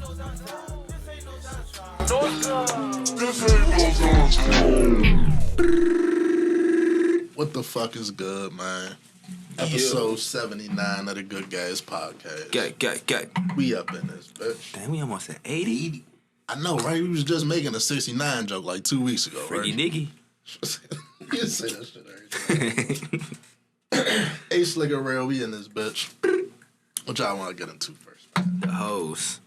What the fuck is good, man? Episode 79 of the Good Guys Podcast. Get. We up in this, bitch. Damn, we almost at 80. I know, right? We was just making a 69 joke like 2 weeks ago, Freaky right? Nicky. You say that shit every time. Hey, Slicker Rail, we in this bitch. What y'all want to get into first, man? The hoes.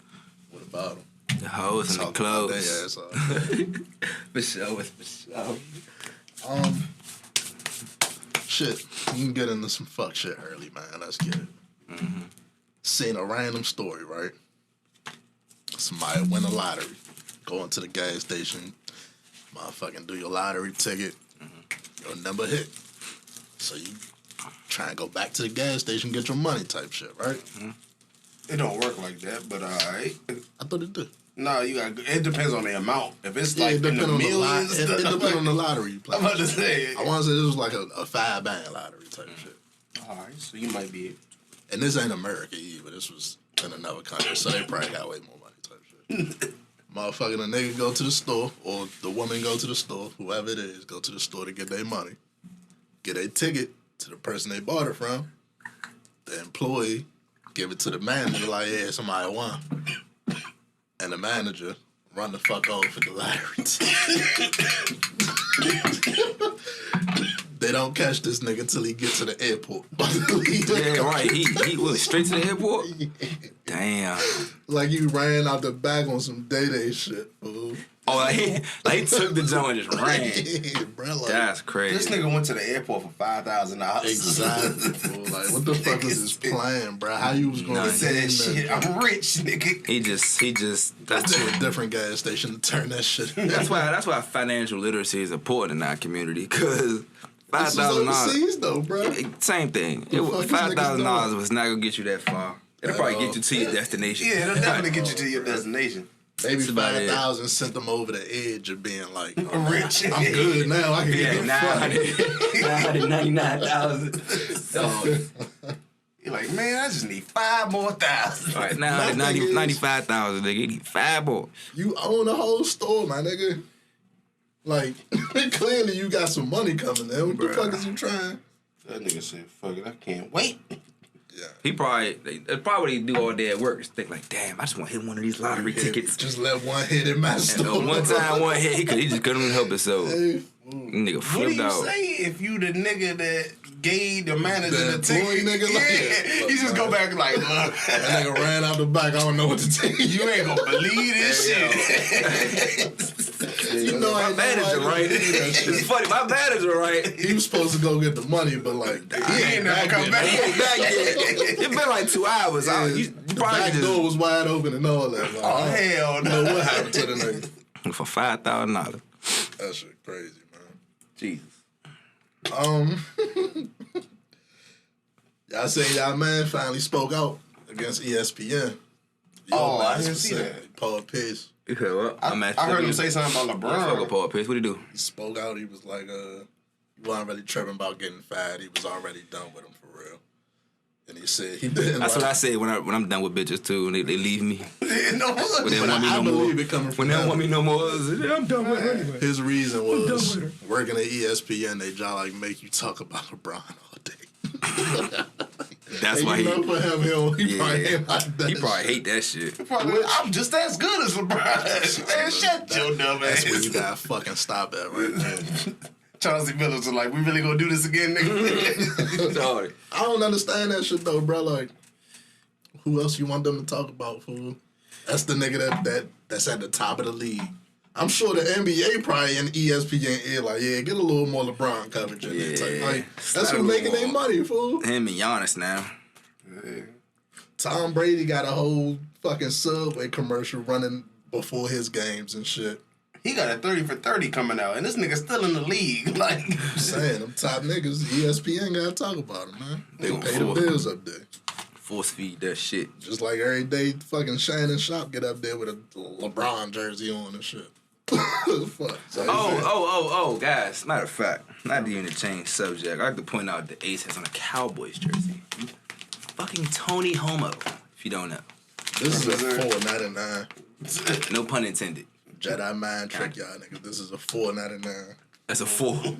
What about them? The hoes and the clothes. For sure. Shit, you can get into some fuck shit early, man. Let's get it. Mm-hmm. Seen a random story, right? Somebody win a lottery. Go into the gas station, motherfucking do your lottery ticket. Mm-hmm. Your number hit. So you try and go back to the gas station, get your money type shit, right? Mm-hmm. It don't work like that, but alright. I thought it did. No, you got. It depends on the amount. If it's like in the millions, it depends on the lottery you play. I'm about to say. I want to say this was like a 5-band lottery type shit. All right, so you might be. And this ain't America either. This was in another country, so they probably got way more money type shit. Motherfucking a nigga go to the store, or the woman go to the store, whoever it is, go to the store to get their money, get a ticket to the person they bought it from. The employee give it to the manager like, yeah, somebody won. And the manager run the fuck off with the lottery. They don't catch this nigga till he gets to the airport. Yeah, right. He went straight to the airport? Damn. Like you ran out the back on some day shit, fool. Oh, like he took the joint and just ran. Yeah, bro, like, that's crazy. This nigga went to the airport for $5,000. Exactly, fool. Like, what the fuck is this plan, bro? How you was gonna say that shit? I'm rich, nigga. He just that's to a different gas station to turn that shit. That's why financial literacy is important in our community, because $5,000 though, bro. Same thing. $5,000 was not gonna get you that far. It'll probably get you to your destination. Yeah, it'll definitely get you to your destination. Maybe 5,000 sent them over the edge of being like, oh, rich. I'm good now. I can get 999,000. You're like, man, I just need 5 more thousand. All right, now 95,000, nigga. You need 5 more. You own the whole store, my nigga. Like, clearly you got some money coming in. What the fuck is you trying? That nigga said, fuck it, I can't wait. Yeah. He probably what he do all day at work is think like, damn, I just want to hit one of these lottery tickets. Just let one hit in my store. One hit, he just couldn't help himself. Hey, nigga flipped out. What do you say if you the nigga that gave the manager the ticket? Nigga, yeah, he just go back like, look. That nigga ran out the back. I don't know what to tell you. You ain't gonna believe this shit. You know my manager, right? It's funny, my manager, right? He was supposed to go get the money, but like, he ain't never come back. He ain't back yet. It's been like 2 hours. Yeah, You the probably back door was wide open and all that. Like, Oh, hell no. What happened to the nigga? for $5,000. That shit crazy, man. Jesus. Y'all say y'all man finally spoke out against ESPN. I didn't see that. Paul Pierce. You heard what? I heard him say something about LeBron. Paul Pierce. What'd he do? He spoke out. He was like, he wasn't really tripping about getting fired. He was already done with him for real. And he said he didn't. That's what I say when I'm done with bitches too, and they leave me. No, When they don't want me no more. It coming from When they don't want me no more, I'm done with her anyway. His reason was working at ESPN. They job like make you talk about LeBron all day. That's why for him, he probably ain't like that. He probably hate that shit. I'm just as good as LeBron. Man, shut your dumb ass. That's where you gotta fucking stop at right now. Chauncey Billups was like, we really gonna do this again, nigga? Sorry. I don't understand that shit though, bro. Like, who else you want them to talk about, fool? That's the nigga that's at the top of the league. I'm sure the NBA probably in ESPN ear like, yeah, get a little more LeBron coverage in there. Type. Like, that's who making their money, fool. Him and Giannis now. Yeah. Tom Brady got a whole fucking Subway commercial running before his games and shit. He got a 30 for 30 coming out, and this nigga's still in the league. Like, I'm saying, them top niggas, ESPN gotta talk about them, man. They pay the bills up there. Force feed that shit. Just like every day, fucking Shannon Sharp get up there with a LeBron jersey on and shit. Fuck. Oh, guys. Matter of fact, not to even change subject, I like to point out the Ace has on a Cowboys jersey. Fucking Tony Homo, if you don't know. This is a $4.99. No pun intended. Jedi mind trick, y'all niggas. This is a $4.99. That's a 4. Little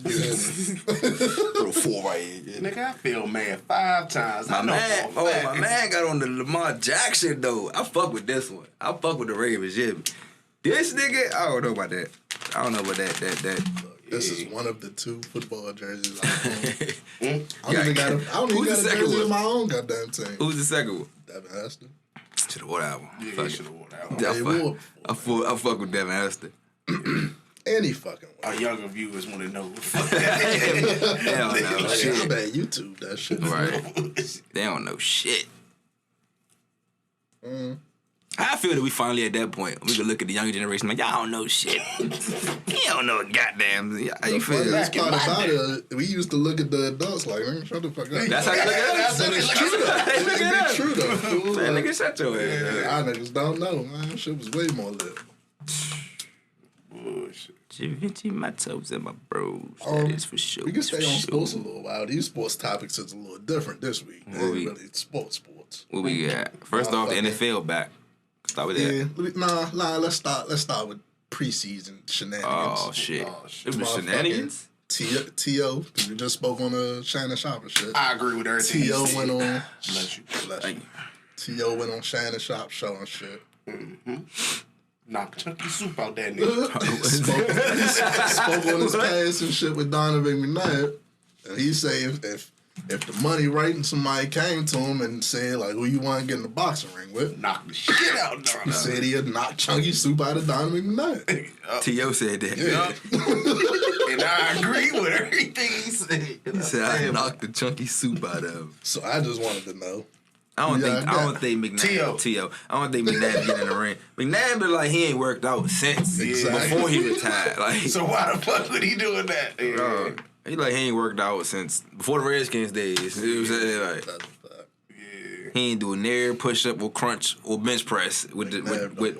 4 right here. Nigga, I feel mad 5 times. My man got on the Lamar Jackson though. I fuck with this one. I fuck with the Ravens. Yeah. This nigga, I don't know about that. I don't know about that. This is one of the 2 football jerseys I own. I Yeah, don't even got a jersey one? of my own goddamn team. Who's the second one? Devin Hester. Should've wore that one. Yeah, Fuck you it. should have wore that one. I fuck with Devin Hester. Any fucking way. Our younger viewers want to know. Hell no, shit. I bet YouTube that shit. Right. They don't know shit. I feel that we finally at that point. We can look at the younger generation like, y'all don't know shit. You don't know goddamn. How you feel? That's part about it. We used to look at the adults like, man, shut the fuck up. That's how you look at us. But it's true though. It's true though. Man, nigga, shut your ass. Our niggas don't know, man. Shit was way more lit. Bullshit. Givenchy, my toes and my bros. That is for sure. We can stay on sports a little while. These sports topics is a little different this week. They ain't really sports. What we got? First off, the NFL back. Start with that. Yeah, nah. Let's start with preseason shenanigans. Oh shit! It was shenanigans. T.O. We just spoke on the Shannon Sharp and shit. I agree with everything. T.O. went on. Bless you. T.O. went on Shannon Sharp show and shit. Knock chunky soup out that nigga. spoke on his past and shit with Donovan McNabb. And he say if the money right and somebody came to him and said like who you want to get in the boxing ring with, Knock the shit out of he said he'd knock chunky soup out of Donovan McNabb. T.O. said that. Yeah. And I agree with everything he said. He said I knocked the chunky soup out of him. So I just wanted to know. I don't think McNabb. T.O. I don't think McNabb get in the ring. McNabb look like he ain't worked out since before he retired. Like, so why the fuck would he doing that? Yeah. He like he ain't worked out since before the Redskins days. You know what I'm saying? Like, he ain't doing near push up or crunch or bench press with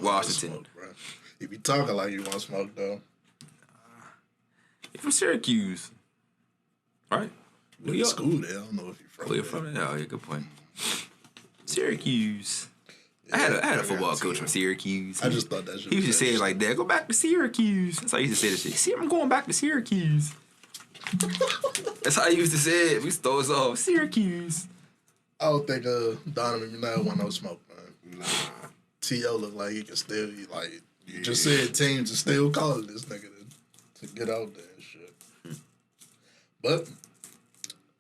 Washington. Smoke, he be talking like he want to smoke though. He from Syracuse, right? New York. School there. I don't know if he from. Oh, you're from there. Oh, yeah, good point. Syracuse. I had a football coach from Syracuse. I just thought that shit. He used to say it like that. Go back to Syracuse. That's how he used to say this shit. See, I'm going back to Syracuse. That's how he used to say it. We stole us off. Syracuse. I don't think Donovan McNabb want no smoke, man. Nah. T.O. look like he can still you just said teams are still calling this nigga to get out there and shit. But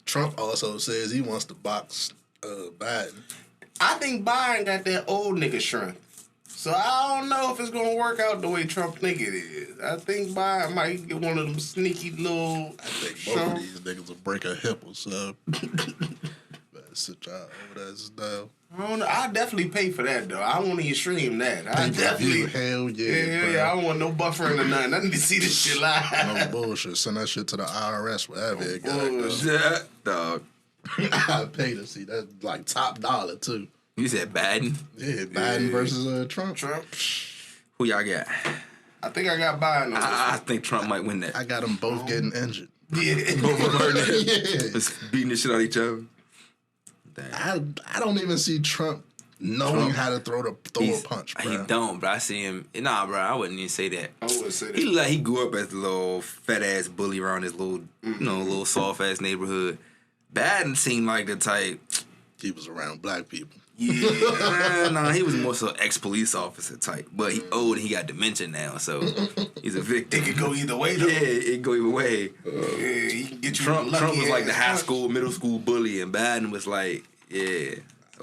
Trump also says he wants to box Biden. I think Biden got that old nigga strength. So I don't know if it's gonna work out the way Trump think it is. I think Biden might get one of them sneaky little. I think both of these niggas will break a hip or something. Better sit y'all over there down. I don't know. I definitely pay for that though. I won't even stream that. I definitely. Hell yeah. Yeah. I don't want no buffering or nothing. I need to see this shit live. No bullshit. Send that shit to the IRS, wherever it goes. Yeah, dog. I pay to see that like top dollar too. You said Biden? Yeah, Biden versus Trump. Who y'all got? I think I got Biden. I think Trump might win that. I got them both getting injured. Yeah. Both of them hurting. Yeah. Just beating the shit out of each other. Damn. I don't even see Trump knowing how to throw a punch, bro. He don't, but I see him. Nah, bro, I wouldn't even say that. I wouldn't say that. He look like he grew up as a little fat ass bully around his little, little soft ass neighborhood. Biden seemed like the type. He was around black people. Yeah, nah, he was more so ex-police officer type. But he old and he got dementia now, so he's a victim. It could go either way, though. Yeah, it could go either way. Yeah, he can get you Trump was like the high punch. school, middle school bully, and Biden was like, a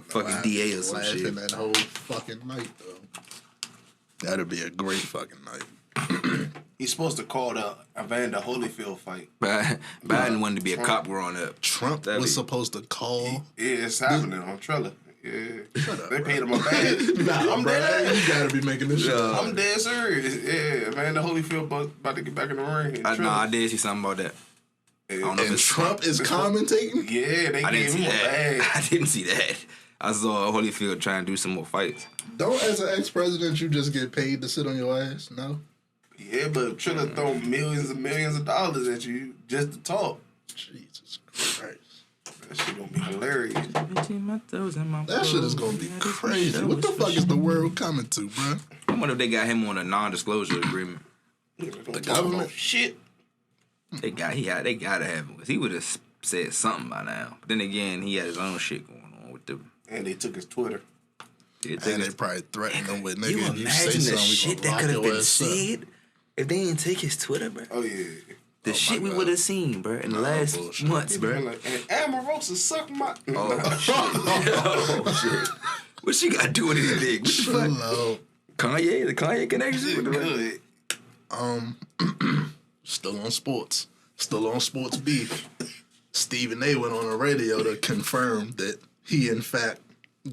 fucking DA or some shit. That whole fucking night, though. That'd be a great fucking night. He's supposed to call the Evander Holyfield fight. Biden wanted to be a cop growing up. Trump was supposed to call. Yeah, it's happening on Triller. Yeah. Shut up, They bro. paid him a bag. Nah, I'm bro, dead. you gotta be making this shit up. I'm dead serious. Yeah, Evander Holyfield about to get back in the ring. I did see something about that. I don't know if And it's Trump is commentating? Yeah, they I didn't gave see him a that. bag. I didn't see that. I saw Holyfield trying to do some more fights. Don't, as an ex-president, you just get paid to sit on your ass? No? Yeah, but Triller throw millions and millions of dollars at you just to talk. Jesus Christ. That shit gonna be hilarious. That shit is gonna be crazy. What the fuck is the world coming to, bro? I wonder if they got him on a non-disclosure agreement. The government? Shit. They gotta have him, because he would have said something by now. But then again, he had his own shit going on with the. And they took his Twitter. And they probably threatened him with, nigga, You if you say imagine the something, shit we that gonna could have lock your been ass up. said if they didn't take his Twitter, bro. Oh, yeah. The shit we God. would have seen, bro, in the last bullshit. months, Bro. bro. Like, and Amorosa sucked my... Oh, shit. Oh, shit. What she got to do with anything? What the fuck? No. Kanye? The Kanye connection? Good. Still on sports. Still on sports beef. Stephen A went on the radio to confirm that he, in fact,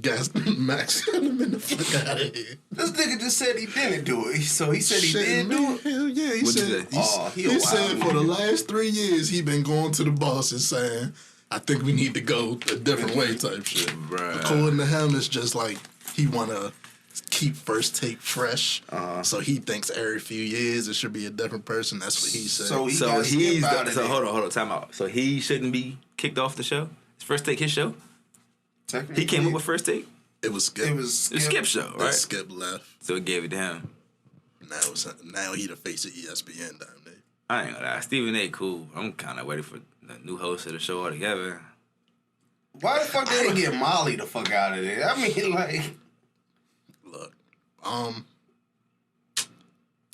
got Max Kellerman the fuck out of here. This nigga just said he didn't do it. So he said he did do it? Hell yeah. He What'd said, you say? he said for the last 3 years, he been going to the bosses saying, I think we need to go a different way type shit. Right. According to him, it's just like he want to keep First Take fresh. So he thinks every few years it should be a different person. That's what he said. So he So got he's skip out of there. hold on, time out. So he shouldn't be kicked off the show? His First Take his show? Technically, He came up with First Take? it was Skip. It was The Skip show, That right? Skip left. So it gave it to him. Now he the face of ESPN down there. I ain't gonna lie. Stephen A. cool. I'm kind of waiting for the new host of the show altogether. Why the fuck they didn't get Molly the fuck out of there? I mean, like... Look,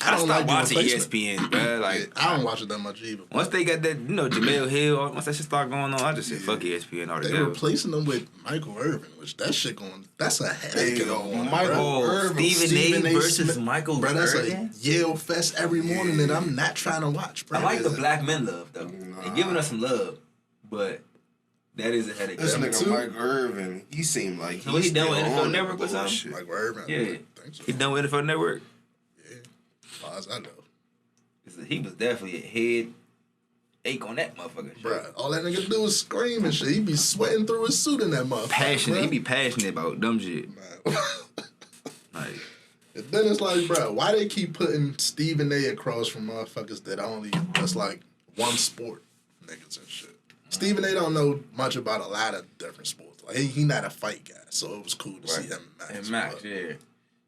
I don't stopped like the watching replacement. ESPN, bro. Like, I don't watch it that much either. once they got that, Jamel Hill, once that shit started going on, I just said, fuck ESPN They altogether. replacing them with Michael Irvin, which that shit that's a headache in the morning, Michael bro. Irvin. Stephen A. versus Smith. Michael Bro, that's Irvin? a Yale fest every morning that I'm not trying to watch, bro. I like the black men love, though. They giving us some love, but that is a headache. This Them nigga too. Michael Irvin, he seemed like So he he's done with still NFL on Network the or something? bullshit. Michael Irvin. Yeah. I think so. He done with NFL Network? Yeah. As far as I know. He was definitely a head ache on that motherfucker. Shit. Bro, all that nigga do is scream and shit. He be sweating through his suit in that motherfucker. Passionate. Bro. He be passionate about dumb shit. Man. Like, And then it's like, bro, why they keep putting Stephen A across from motherfuckers that's like one sport niggas and shit. Stephen A don't know much about a lot of different sports. Like he not a fight guy, so it was cool to see him and Max. and Max, yeah.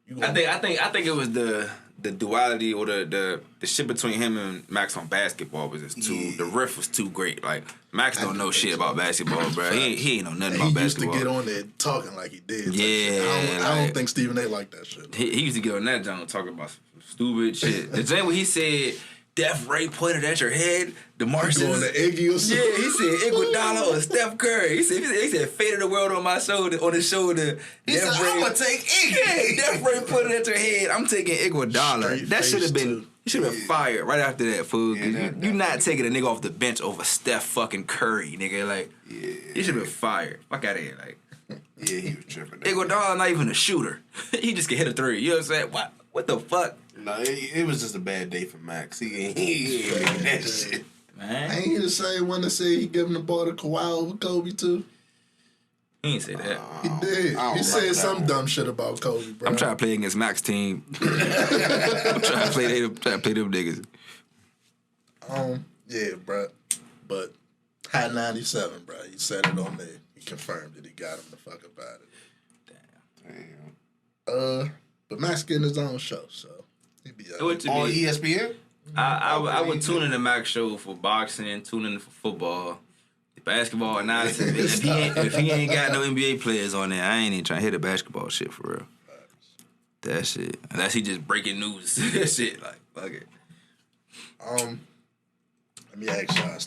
You I gonna- think it was the duality or the shit between him and Max on basketball was just too. The riff was too great. Like Max don't know shit about basketball, bro. He ain't know nothing And about he used to basketball. get on there talking like he did. type Yeah, shit. I like- don't think Stephen A like that shit. He used to get on that joint talking about some stupid shit. The joint where he said, "Death Ray pointed at your head." The Martians. Going to Iggy or something. Yeah, he said Iguodala or Steph Curry. He said fate of the world on my shoulder, on his shoulder. He said, I'm gonna take Iggy. Yeah, Death Ray put it at your head. I'm taking Iguodala. Straight That should face, have been. too. You should have been fired right after that, fool. Yeah, You not taking a nigga off the bench over Steph fucking Curry, nigga. Like, you should have been fired. Fuck out of here, like. Yeah, he was tripping. Iguodala not even a shooter. He just can hit a three. You know what I'm saying? What the fuck, No, it was just a bad day for Max. He ain't making that shit. man? Ain't he the same one that said he giving the ball to Kawhi over Kobe too? He ain't say that. He did. I don't He said remember some that dumb shit about Kobe, bro. I'm trying to play against Max team. I'm trying to play them niggas. Yeah, bro. But High 97, bro. He said it on there. He confirmed it. He got him the fuck up out of it. Damn. But Max getting his own show, so he be out. What to On me, ESPN? I would tune in to Max show for boxing, tune in for football, basketball, and nonsense. If he ain't got no NBA players on there, I ain't even trying to hear the basketball shit for real. That shit. Unless he just breaking news. That shit, like, fuck it. Let me ask y'all a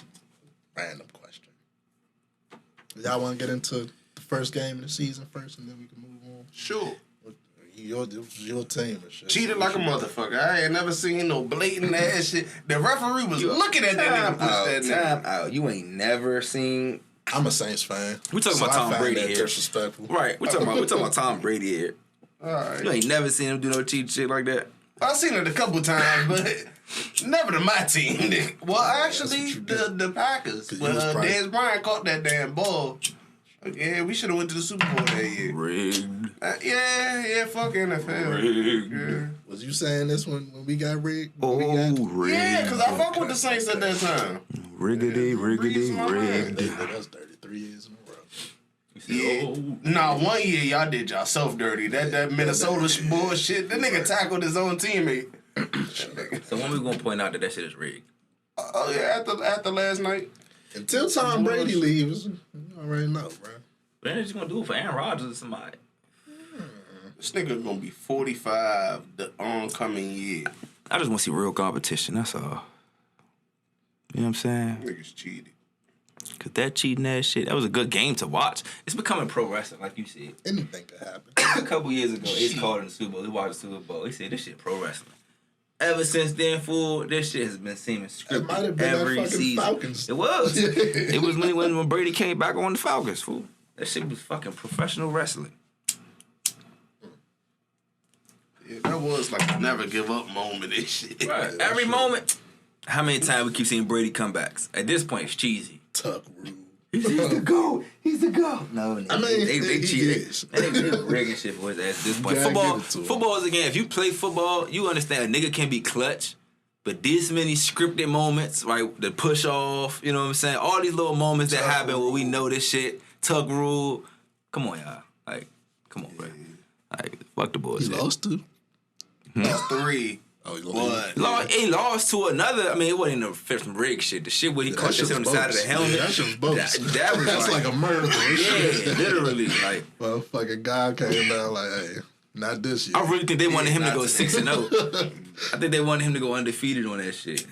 random question. Y'all want to get into the first game of the season first, and then we can move on? Sure. Your team and shit. Cheated like a motherfucker. I ain't never seen no blatant ass shit. The referee was looking at that nigga push that nigga. Time out. You ain't never seen. I'm a Saints fan. We talking about I Tom find Brady that here. disrespectful. Right. We talking about Tom Brady here. All right. You ain't never seen him do no cheat shit like that. I've seen it a couple times, but never to my team. Well, actually, the Packers. 'Cause you But was probably- Dez Bryant caught that damn ball. Yeah, we should have went to the Super Bowl that year. Rigged. Yeah, fuck NFL. Yeah. Was you saying this when we got rigged? Oh, rigged. Yeah, because I fuck with the Saints at that time. Riggedy, Breeze my riggedy, mind. rigged. They did us 33 years in a row. Yeah. Nah, 1 year y'all did yourself dirty. That Minnesota bullshit. That nigga tackled his own teammate. So when we gonna point out that shit is rigged? Oh yeah, after last night. Until Tom Brady leaves, you already know, bro. But then they're just gonna do it for Aaron Rodgers or somebody. This nigga gonna be 45 the oncoming year. I just want to see real competition. That's all. You know what I'm saying? Niggas cheated. Cause that cheating ass shit, that was a good game to watch. It's becoming pro wrestling, like you said. Anything could happen. A couple years ago, Ace called in the Super Bowl. He watched the Super Bowl. He said, "This shit pro wrestling." Ever since then, fool, this shit has been seeming It might have scripted been every that fucking season. Falcons. It was. It was when Brady came back on the Falcons, fool. That shit was fucking professional wrestling. Yeah, that was like a never give up moment and shit. Right. Every moment. How many times we keep seeing Brady comebacks? At this point, it's cheesy. Tuck Rule. He's the GOAT. He's the GOAT. No, I mean, they he cheat. is. They rigging shit for his ass at this point. Gotta Football give it to him. is, again, if you play football, you understand a nigga can be clutch, but this many scripted moments, right, the push off, you know what I'm saying? All these little moments that happen where we know this shit, Tuck Rule. Come on, y'all. Like, come on, bro. Like, fuck the He bullshit. lost to. Lost 3. Oh, he But He lost to another. I mean, it wasn't the some rig shit. The shit where he caught that shit on the side of the helmet. Yeah, that shit was bogus. That was That's like a murder. yeah, literally. Like, Motherfucking guy came down like, hey, not this year. I really think they wanted him to not go today. 6-0. I think they wanted him to go undefeated on that shit.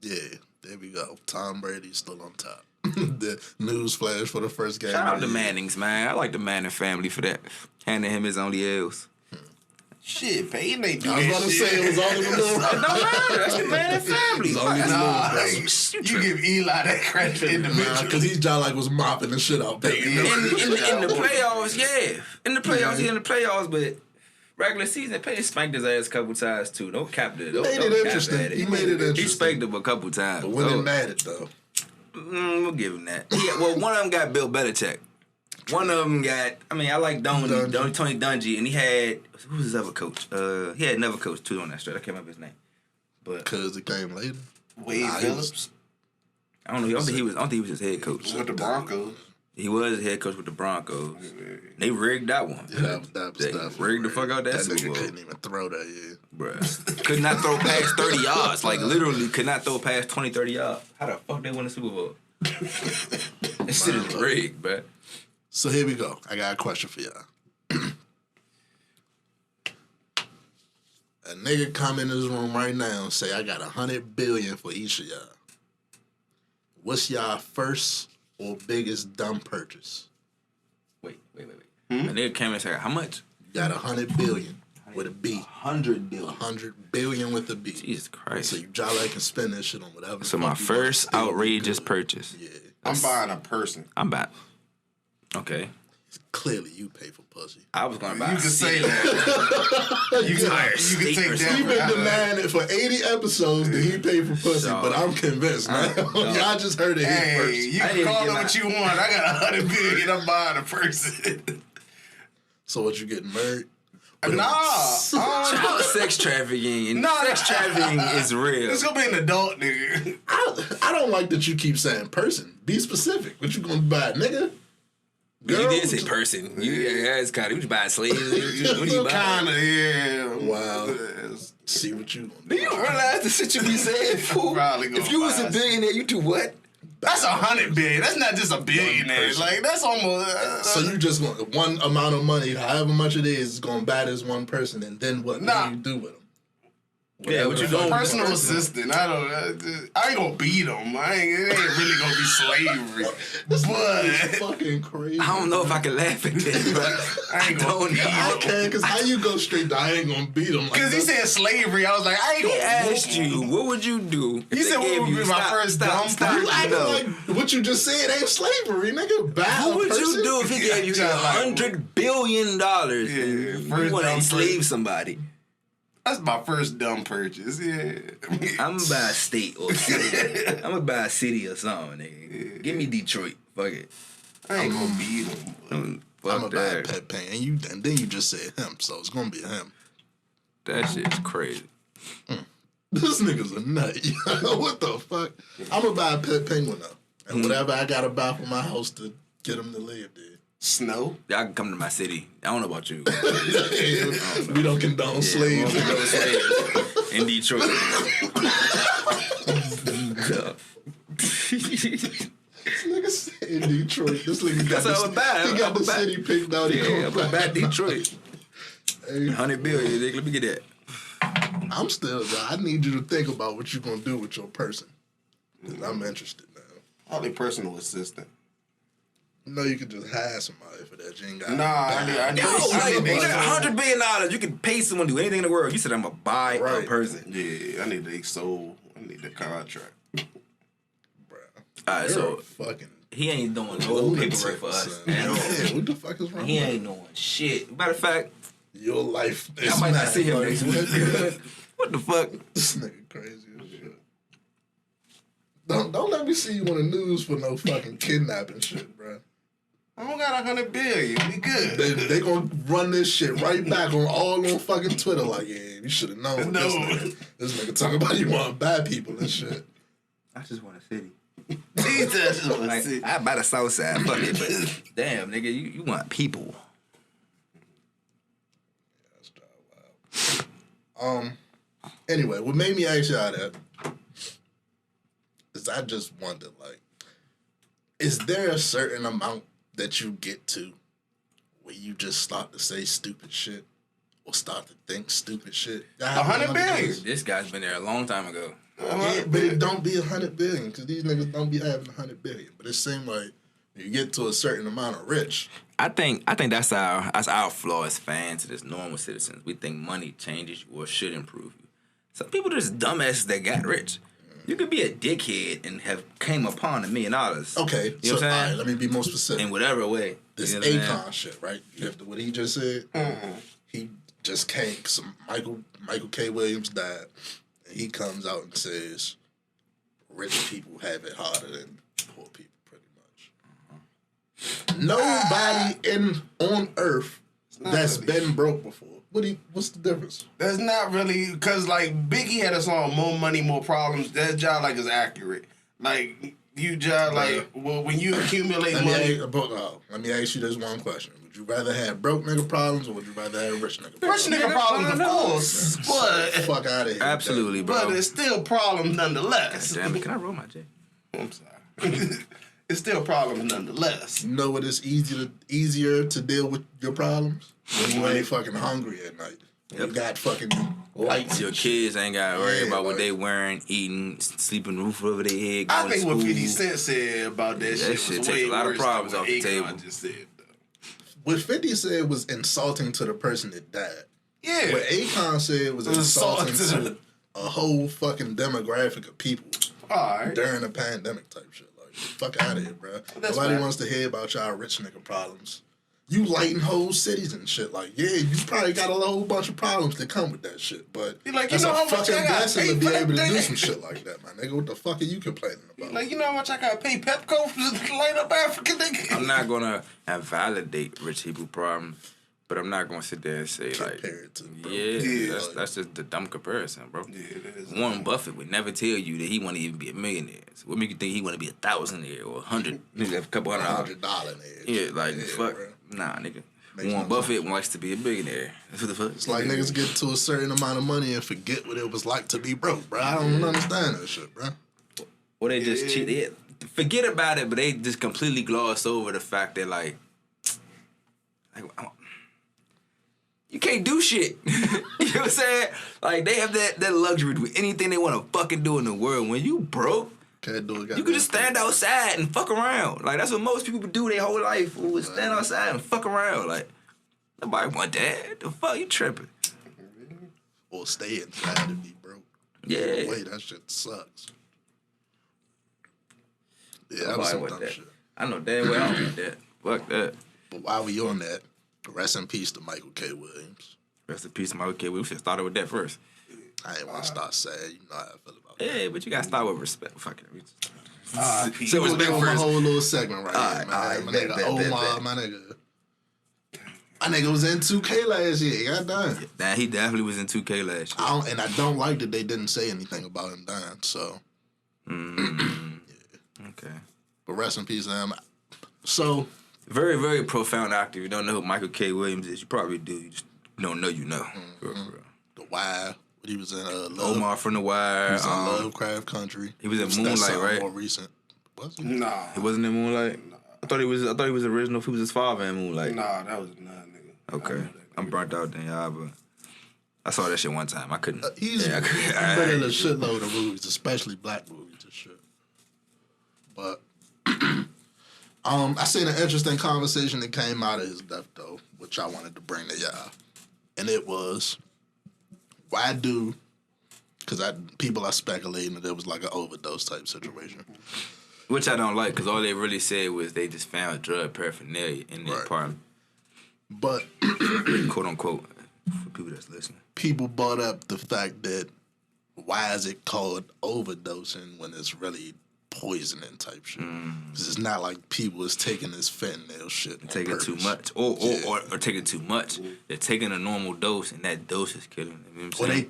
Yeah, there we go. Tom Brady's still on top. The news flash for the first game. Shout out of to the year. Mannings, man. I like the Manning family for that. Handing him his only L's. shit, Peyton ain't do I was that about to shit. say it was all in the little. No matter. That's the Manning family. It's all in his little Nah, brother. you give Eli that credit individually. Because he's John like was mopping the shit out Peyton. In the playoffs, yeah. In the playoffs, but regular season, Peyton spanked his ass a couple times too. Don't cap it. He made it interesting. He made it interesting. He spanked him a couple times. But when it mattered, though. We'll give him that. Well, one of them got Bill Belichick. One of them got. I mean, I like Tony Dungy, and he had who was his other coach? He had another coach too on that stretch. I can't remember his name, but Because it came later. Wade Phillips I don't know. I don't think he was his head coach. with the Broncos. He was his head coach with the Broncos. They rigged that one. Yeah, that was They definitely rigged the fuck out that That Super nigga Bowl. couldn't even throw that year. Bruh. Could not throw past 30 yards. Like, literally could not throw past 20, 30 yards. How the fuck they win the Super Bowl? That shit is rigged, bruh. So here we go. I got a question for y'all. A nigga come in this room right now and say, I got $100 billion for each of y'all. What's y'all first or biggest dumb purchase? Wait. A nigga came and said, how much? You got $100 billion with a B. 100 billion. $100 billion with a B. Jesus Christ. So you jolly can spend that shit on whatever. So the my fuck you want. first Still be outrageous good. purchase. Yeah. I'm buying a person. I'm back. Okay. Clearly you pay for pussy. I was going to buy You a can say seat. that. You can Steak take or that. He been demanding for 80 episodes that he paid for pussy, So- but I'm convinced now. Y'all just heard it here Hey, first. you I can didn't call get it my- what you want. I got $100 billion. I'm buying a person. So what, you getting married? Child sex trafficking. And sex trafficking is real. It's gonna be an adult nigga. I don't like that you keep saying person. Be specific. What you gonna buy, nigga? You Girl? did say person. It's kind of, you buy slaves. What you buy? Kinda, yeah. Wow. See what you gonna Do do. you realize the shit you be saying, fool? Probably gonna If you was a buy billionaire, you do what? That's $100 billion. That's not just a billionaire. person. Like that's almost. So you just want one amount of money, however much it is gonna buy this one person, and then what Nah. do you do with them? Yeah, what you doing? Personal assistant. I ain't gonna beat him. It ain't really gonna be slavery. This But is fucking crazy. I don't know if I can laugh at this, but I ain't gonna beat I him. can, because how you go straight to I ain't gonna beat him? Like Because he that? said slavery, I was like, I ain't he gonna asked whoop you, him. what would you do? If He they said, what gave would you- be my first dumb You purchase? acting No. like what you just said ain't slavery, nigga. Buy What a would person? you do if he gave you Yeah, like- $100 billion and Yeah, you first want to dumb enslave purchase. somebody? That's my first dumb purchase. Yeah. I'm gonna buy a state or city. I'm gonna buy a city or something, nigga. Give me Detroit. Fuck it. I ain't gonna beat him. I'm Fuck gonna buy a that. pet pan, and then you just said him, so it's gonna be him. That shit's crazy. This nigga's a nut. What the fuck? I'm gonna buy a pet penguin though, and whatever I gotta buy for my house to get him to live there. Snow? Y'all can come to my city. I don't know about you. We don't condone slaves. We don't condone slaves in Detroit. This nigga said in Detroit. This nigga got That's how I'm bad. He got the city picked out. Yeah, I'm about Detroit. Hey, 100 billion, nigga. Let me get that. I'm still. I need you to think about what you're gonna do with your person. 'Cause I'm interested now. Only personal assistant. You know you could just hire somebody for that. You ain't got. Nah, I need You got $100 billion. You can pay someone to do anything in the world. You said I'm gonna buy a person. Yeah, I need the contract. Alright, so fucking. he ain't doing no paperwork for us at all. Yeah, what the fuck is wrong? He with ain't doing shit. Matter of fact, your life. Is I might not mad. see him Like, next week. What the fuck? This nigga crazy as shit. Don't let me see you on the news for no fucking kidnapping shit, bro. I don't got 100 billion. We good. They gonna run this shit right back on all on fucking Twitter. Like, yeah, you should have known. No. This nigga talking about you want bad people and shit. I just want a city. Jesus, Like, I buy the south side, fuck it, but damn, nigga, you want people. That's wild. Anyway, what made me ask y'all that is I just wondered, like, is there a certain amount that you get to where you just start to say stupid shit or start to think stupid shit? 100 billion. This guy's been there a long time ago. Yeah, but it don't be 100 billion because these niggas don't be having 100 billion. But it seems like you get to a certain amount of rich. I think that's our flaw as fans, as normal citizens. We think money changes you or should improve you. Some people just dumbasses that got rich. You could be a dickhead and have came upon $1 million. Okay, you know what I'm saying? All right, let me be more specific. In whatever way. This you know what I'm Akon shit, right? After what he just said, he just came. Some Michael K. Williams died, and he comes out and says, "Rich people have it harder than poor people, pretty much." Nobody on earth that's been broke before. What's the difference? That's not really because like Biggie had a song "More Money, More Problems." That job like is accurate. Like you job like well when you accumulate money. Let me ask you this one question: would you rather have broke nigga problems or would you rather have rich nigga problems? Rich nigga problems, of course, but fuck out of here. Absolutely, bro. But it's still problems nonetheless. Damn it, can I roll my J? I'm sorry. It's still problems nonetheless. You know what is easier to deal with your problems? When you ain't fucking hungry at night. When you got fucking lights. Your kids ain't got to worry about what they wearing, eating, sleeping roof over their head. I going think to what school. 50 Cent said about that shit shit was takes way a lot of worse problems than off what the Akon table. just said, though. What 50 said was insulting to the person that died. Yeah. What Akon said was insulting to a whole fucking demographic of people Alright. during a pandemic type shit. Like, fuck out of here, bro. Nobody wants to hear about y'all rich nigga problems. You lighten whole cities and shit. Like, yeah, you probably got a whole bunch of problems that come with that shit, but like, you it's know a how much fucking I gotta blessing pay to be for able to that do thing? some shit like that, my nigga. What the fuck are you complaining about? Like, you know how much I gotta pay Pepco to light up Africa, nigga? I'm not going to invalidate rich people problems, but I'm not going to sit there and say, like, Compared to broke. yeah, that's just the dumb comparison, bro. Yeah, that is. Warren Buffett would never tell you that he want to even be a millionaire. So what make you think he want to be 1,000-aire or 100, a couple $100? $100 in there. Yeah, like, fuck. Bro. Nah, nigga. Makes Warren no Buffett likes to be a billionaire. That's what the fuck. It's like niggas get to a certain amount of money and forget what it was like to be broke, bro. I don't understand that shit, bro. Or they just cheat. They forget about it, but they just completely gloss over the fact that, like you can't do shit. You know what I'm saying? Like, they have that luxury to do anything they want to fucking do in the world. When you broke, Can't do it. you can just stand outside and fuck around. Like, that's what most people do their whole life. Would stand outside and fuck around. Like, nobody want that. The fuck you tripping? Or stay inside and be broke. Yeah. Wait, that shit sucks. Yeah, that was Nobody some want dumb that. shit. I know damn well I don't want that. Fuck that. But while we on that, rest in peace to Michael K. Williams. Rest in peace, Michael K. We should have started with that first. I ain't want to start sad. You know how I feel about that. Yeah, but you gotta start with respect. Fuck it. R.I.P. So We're respect doing my first. whole little segment right here, man. Alright, My bet, nigga bet, Omar, bet. my nigga. My nigga was in 2K last year. God damn. Nah, he definitely was in 2K last year. I don't like that they didn't say anything about him dying. So. Okay. But rest in peace to him. So. Very, very profound actor. If you don't know who Michael K. Williams is, you probably do. You just don't know you know. For real. The Wire. He was in Omar from The Wire. He was in Lovecraft Country. He was in Moonlight, right? More recent. Was he? Nah. He wasn't in Moonlight? Nah. I thought he was original. He was his father in Moonlight. Nah, that was not, nigga. Okay. I'm burnt out then, y'all, but I saw that shit one time. I couldn't. He's been in a shitload of movies, especially black movies and shit. But I seen an interesting conversation that came out of his death, though, which I wanted to bring to y'all. And it was, why do, because people are speculating that it was like an overdose type situation. Which I don't like, because all they really said was they just found drug paraphernalia in the apartment. But, quote unquote, for people that's listening. People brought up the fact that why is it called overdosing when it's really poisoning type shit? Because it's not like people is taking this fentanyl shit. Taking too much. Or taking too much. They're taking a normal dose, and that dose is killing them. You know what I'm saying?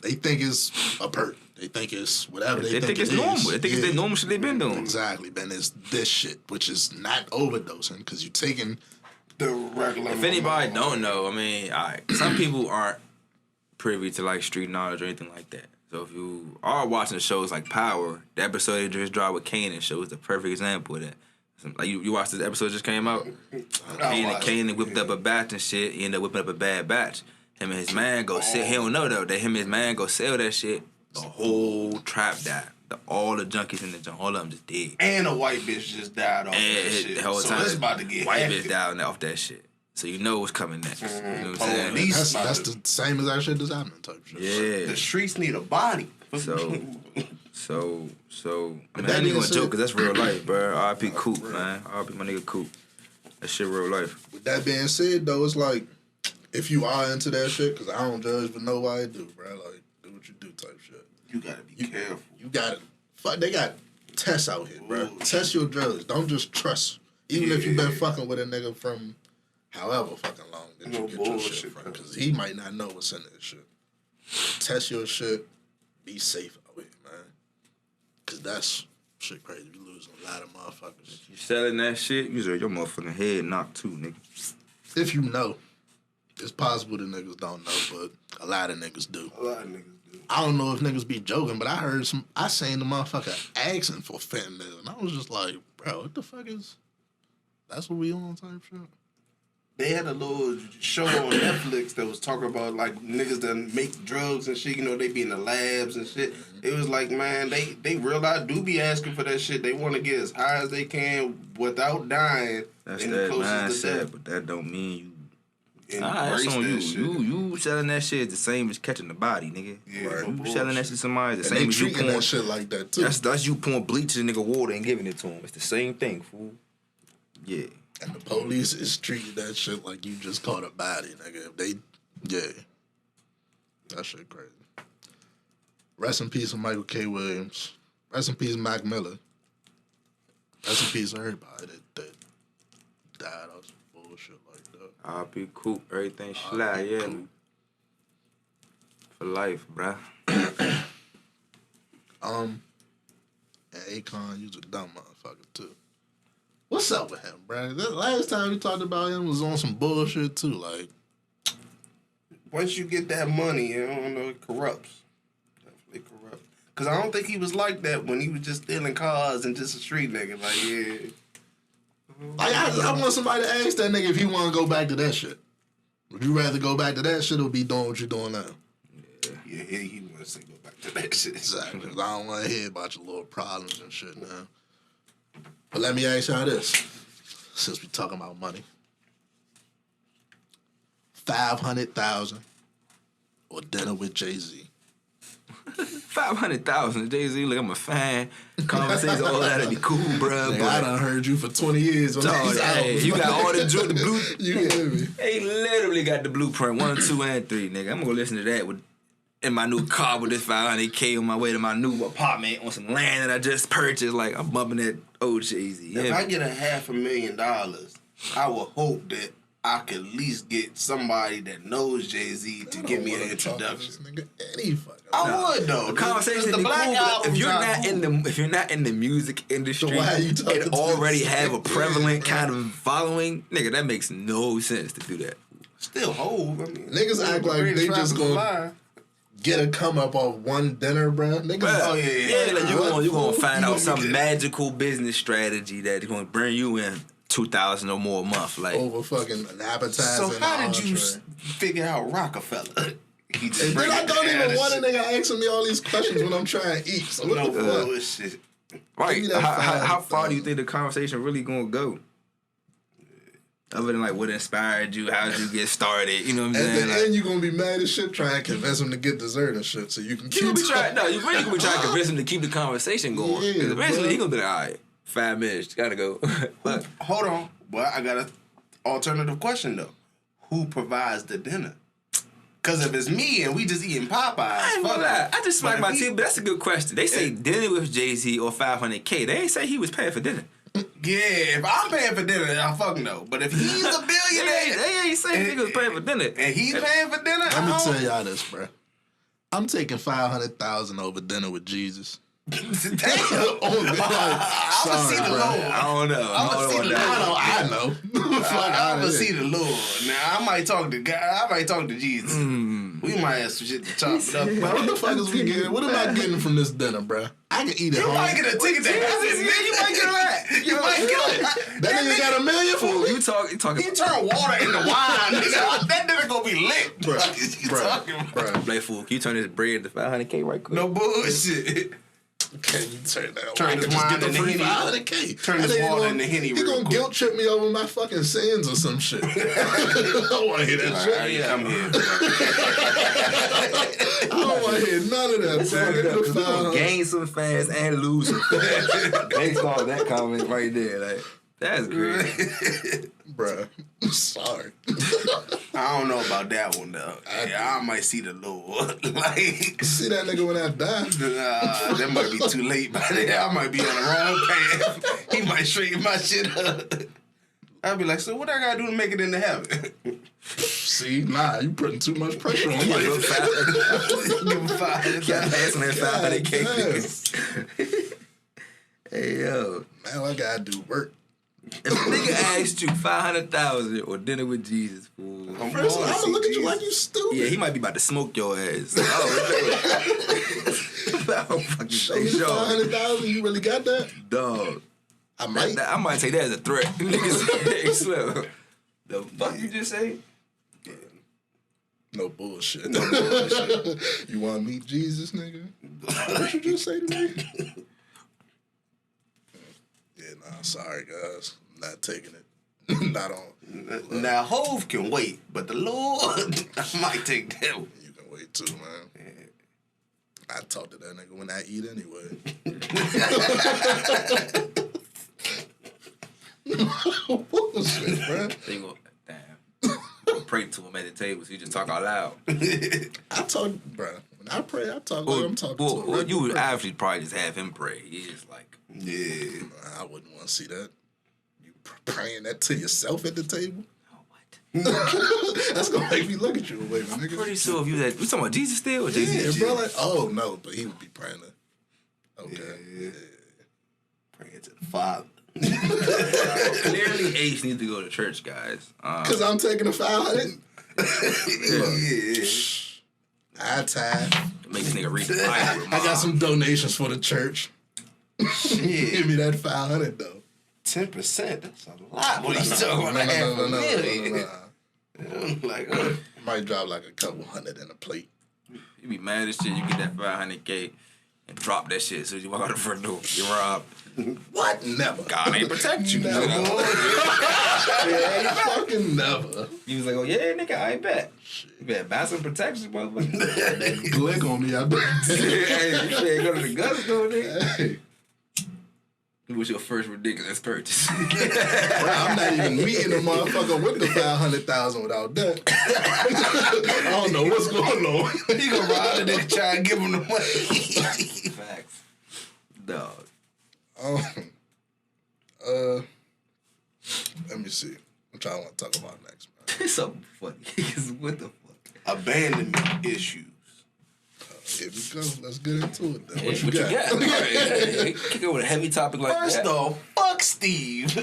They think it's a perk. They think it's whatever they think it's normal. They think it's the normal shit they've been doing. Exactly, man. It's this shit, which is not overdosing, because you're taking the regular. If anybody don't know, I mean, some people aren't privy to like street knowledge or anything like that. So if you are watching shows like Power, the episode they just dropped with Kanan shows the perfect example of that. Like you watched this episode just came out. Kanan whipped up a batch and shit. He ended up whipping up a bad batch. Him and his man go sell. He don't know though that him and his man go sell that shit. The whole trap died. All the junkies in the junk, all of them just dead. And a white bitch just died off that shit. The whole time, it's about to get white hefty. bitch died off that shit. So you know what's coming next. You know what I'm saying? That's the same as that shit that's happening type shit. Yeah. The streets need a body. So I mean, I ain't even gonna joke because that's real life, bro. R.I.P. Coop, man. R.I.P. my nigga Coop. That shit real life. With that being said, though, it's like, if you are into that shit, because I don't judge, but nobody do, bro. Like, do what you do type shit. You gotta be careful. You gotta, fuck, they got tests out here, bro. Ooh. Test your drugs. Don't just trust. Even if you've been fucking with a nigga from however fucking long that you get your shit from. Because he might not know what's in that shit. Test your shit. Be safe out here, man. Because that's shit crazy. You losing a lot of motherfuckers. You selling that shit, you your motherfucking head knocked too, nigga. If you know. It's possible the niggas don't know, but a lot of niggas do. A lot of niggas do. I don't know if niggas be joking, but I seen the motherfucker asking for fentanyl, and I was just like, bro, what the fuck is, that's what we on type shit? They had a little show on Netflix that was talking about, like, niggas that make drugs and shit, you know, they be in the labs and shit. It was like, man, they realize do be asking for that shit. They want to get as high as they can without dying. That's that mindset, but that don't mean you... that's on you. You selling that shit the same as catching the body, nigga. Yeah, right. You selling that shit to somebody the same as you pouring that shit like that too. That's you pouring bleach in the nigga water and giving it to him. It's the same thing, fool. Yeah. And the police is treating that shit like you just caught a body, nigga. That shit crazy. Rest in peace of Michael K. Williams. Rest in peace of Mac Miller. Rest in peace of everybody that died of some bullshit like that. R.P. Coop, everything slide, yeah. Coop. For life, bruh. And Akon, you was a dumb motherfucker too. What's up with him, bro? The last time we talked about him was on some bullshit too. Like, once you get that money, you don't know, it corrupts. Definitely corrupt. Cause I don't think he was like that when he was just stealing cars and just a street nigga. Like, yeah. Like, I want somebody to ask that nigga if he want to go back to that shit. Would you rather go back to that shit or be doing what you're doing now? Yeah, he wants to go back to that shit. Exactly. Cause I don't want to hear about your little problems and shit now. But let me ask y'all this, since we talking about money. 500,000 or dinner with Jay-Z? 500,000. Jay-Z, look, I'm a fan. Conversation, all that'd be cool, bro. But I done heard you for 20 years. Hey, you got all the blue. You hear me? Hey, literally got the blueprint 1, 2, and 3, nigga. I'm gonna listen to that in my new car with this 500K on my way to my new apartment on some land that I just purchased. Like, I'm bumping that old Jay-Z. If I get $500,000, I will hope that I could at least get somebody that knows Jay-Z to give me an introduction. I would though. The conversation the be Black cool, but Album. if you're not in the music industry So why are you talking and to already this have a nigga? prevalent kind of following, nigga, that makes no sense to do that. Still Hov. I mean, Niggas act like they just gonna get a come up off one dinner, bro. Niggas, Like you gonna find out some get- magical business strategy that is gonna bring you in 2,000 or more a month, like over fucking an appetizer. So and how an did you entree. figure out Rockefeller? He just And then bring I it don't down even want a and nigga asking me all these questions when I'm trying to eat. So what no the fuck? bullshit. right. Give me that How far 5,000. do you think the conversation really gonna go? Other than like what inspired you, how did you get started? You know what I'm At saying? the Like, end, you gonna be mad as shit trying to convince him to get dessert and shit, so you can you keep gonna be trying. talking. No, you really gonna be trying to convince him to keep the conversation going. Yeah, Because eventually bro. he gonna be like, all right, 5 minutes, gotta go. Look, Hold on, but I got an alternative question though. Who provides the dinner? Because if it's me and we just eating Popeyes, I ain't gonna lie. I just smacked my teeth. teeth, but that's a good question. They say dinner with Jay-Z or 500K. They ain't say he was paying for dinner. Yeah, if I'm paying for dinner, then I fuck no. But if he's a billionaire They ain't say niggas was paying for dinner. and he's paying for dinner, Let me I tell y'all this, bro. I'm taking 500,000 over dinner with Jesus. Damn. Only, like, I'ma see the bro. Lord. I don't know. I'ma see the Lord. I know. Fuck I'm outta gonna here. see the Lord. Now I might talk to God. I might talk to Jesus. We might have some shit to chop it up. Bro, what the fuck is we getting? What am I getting from this dinner, bro? I can eat it You home. might get a ticket to heaven, man. You might get a lot. You might get a lot. That nigga got $1 million for me. You talking He turned water into wine. Nigga. That nigga gonna be lit. Bruh, What you talking about? Bruh. Black fool, can you turn this bread to 500K right quick? No bullshit. Can you turn that? Turn I this can just wine get the into free Henny. 500K. Turn this That nigga water gonna- into Henny He real gonna quick. guilt trip me over my fucking sins or some shit. I don't want to hear that All shit. right, come here. I don't want to hear none of that. Bro. Give me the 500. Gain some fans and lose some fans. Based on that comment right there, like that's great. Bruh. I'm sorry. I don't know about that one though. I might see the Lord. Like, See that nigga when I die? that might be too late by then. I might be on the wrong path. He might straighten my shit up. I'd be like, so what I gotta do to make it into heaven? See, nah, you putting too much pressure on me. Give him Passing that 500K. Damn. Hey yo, Now I gotta do work. if a nigga asked you 500,000 or dinner with Jesus, fool. First, I'm gonna look at you like you stupid. Yeah, he might be about to smoke your ass. Oh, fucking Show me sure. 500,000. You really got that? Dog. I might. I might take that as a threat. Niggas, swear. The fuck you just say? No bullshit. No bullshit. You want to meet Jesus, nigga? What you just say to me? Yeah, nah, sorry, guys. I'm not taking it. Not on. Now Hove can wait, but the Lord, I might take that one. You can wait too, man. I talk to that nigga when I eat anyway. Bullshit, bro. They go, damn. Pray to him at the table so you just talk out loud. I talk, bro. When I pray, I talk like I'm talking to a well, you would regular person. actually probably just have him pray. He's just like, Yeah. I wouldn't want to see that. You praying that to yourself at the table? oh, what? That's gonna make me look at you away, my nigga. Pretty sure if you that, we talking about Jesus still or Jay-Z? Yeah, bro. Like, oh no, but he would be praying to. Okay. Yeah. Praying to the Father. Clearly, Ace needs to go to church, guys. Cause I'm taking a 500. Yeah. I tied. Make this nigga read the Bible. I got some donations for the church. Give Shit. me that 500 though. 10%. That's a lot. What are you talking about? Half a million. I'm like, Might drop like a couple hundred in a plate. You be mad as shit. You get that 500K and drop that shit. So you walk out the front door, you robbed. What? Never. God ain't protect you. Never. Yeah, fucking never. He was like, oh yeah, nigga, I bet. You better buy some protection, motherfucker. That glick on me, I bet. Hey, you better go to the gun store, nigga. Hey, What was your first ridiculous purchase? bro, I'm not even meeting a motherfucker with the 500,000 without that. I don't know what's going on. he gonna rob the nigga, try and give him the money. Facts. Dog. Let me see. What y'all want to talk about next, man? Something funny. What the fuck? Abandonment issues. Here we go. Let's get into it then. Hey, What you got? Kick it with a heavy topic like First that. off, fuck Steve.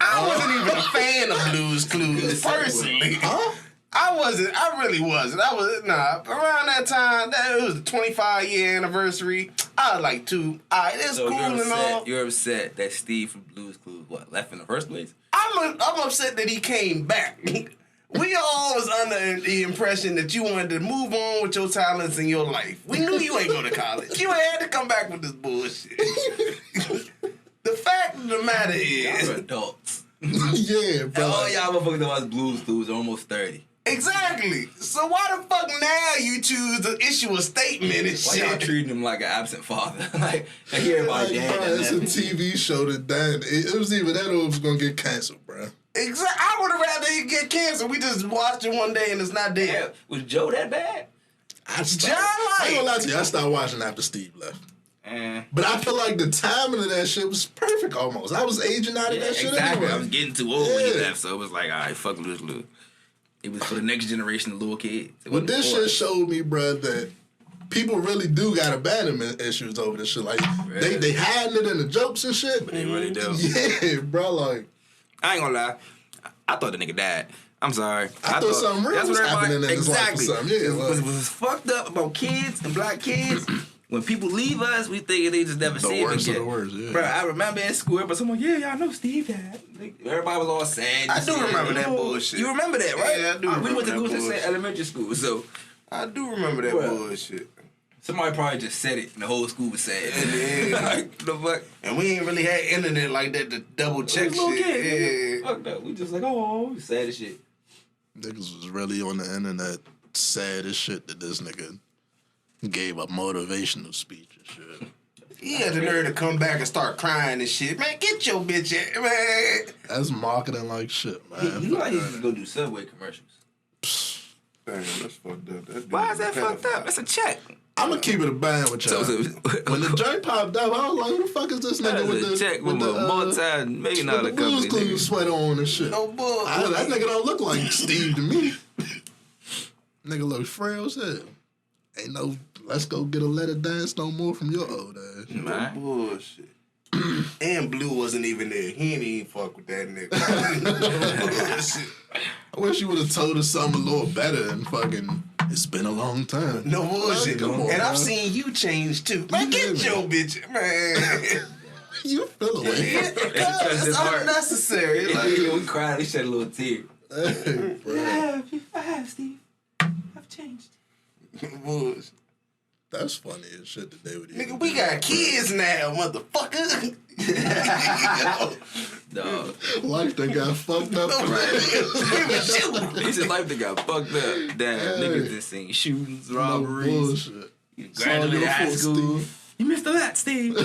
I wasn't even a fan of Blue's Clues personally. Huh? I really wasn't. Around that time, it was the 25-year anniversary. I was like, it's So cool and all. you're upset that Steve from Blue's Clues, left in the first place? I'm upset that he came back. We all was under the impression that you wanted to move on with your talents in your life. We knew you ain't go to college. You had to come back with this bullshit. The fact of the matter is... Y'all are adults. Yeah, bro. All y'all motherfuckers that watch Blue's Clues are almost 30. Exactly. So why the fuck now you choose to issue a statement and Why y'all shit? treating him like an absent father? like everybody Like, bro, it's a TV show that died. It was either that or it was gonna get canceled, bro. Exactly. I would have rather it get canceled. We just watched it one day and it's not there. Yeah, was Joe that bad? I Light. ain't gonna lie to you. I started watching after Steve left. But I feel like the timing of that shit was perfect almost. I was aging out of that shit exactly. anyway. I was getting too old when he left, so it was like, all right, fuck Blue's Clues. It was for the next generation of little kids. But this shit showed me, bro, that people really do got abandonment issues over this shit. Like, they hiding it in the jokes and shit. They really do. Yeah, bro, like... I ain't gonna lie. I thought the nigga died. I'm sorry. I thought something real was happening in his life or something. Yeah, it was fucked up about kids and black kids. When people leave us, we think they just never see it again. The worst, yeah. Bro, I remember in school, but someone, y'all know Steve died. Everybody was all sad. I do remember that bullshit. You remember that, right? Yeah, I do remember We went to that Goose bullshit. Elementary School, so I do remember that bullshit. somebody probably just said it, and the whole school was sad. Yeah. Like, the fuck? And we ain't really had internet like that to double check Little shit. kid, Yeah. fuck that. We just like, oh, we sad as shit. Niggas was really on the internet sad as shit that this nigga gave a motivational speech and shit. He had the nerve to come back and start crying and shit. Man, get your bitch out, man. That's marketing like shit, man. He like he could go do Subway commercials. Damn, that's fucked up. That Why is that fucked up? It's a check. I'm gonna keep it a band with y'all. When the joint popped up, I was like, who the fuck is this nigga with the check with a multi-million-dollar with the Blue's company? Clues sweater on and shit? No bull. That nigga don't look like Steve to me. Nigga look frail as hell. Ain't no, let's go get a letter dance no more from your old ass. Man. Bullshit. And Blue wasn't even there. He ain't even fuck with that nigga. Bullshit. I wish you would have told us something a little better than fucking, it's been a long time. No bullshit. Come on, and man. I've seen you change too. Man, get your bitch, man. You feel it. It's unnecessary. Like, We cried. He shed a little tear. Hey, bro. I have, Steve. I've changed. bullshit. That's funny as shit that they would even Nigga, we got kids now, motherfucker. Dog. Life that got fucked up. He said life that got fucked up. Damn, niggas just seen shootings, robberies. Bullshit. You graduated high school. Steve. You missed a lot, Steve.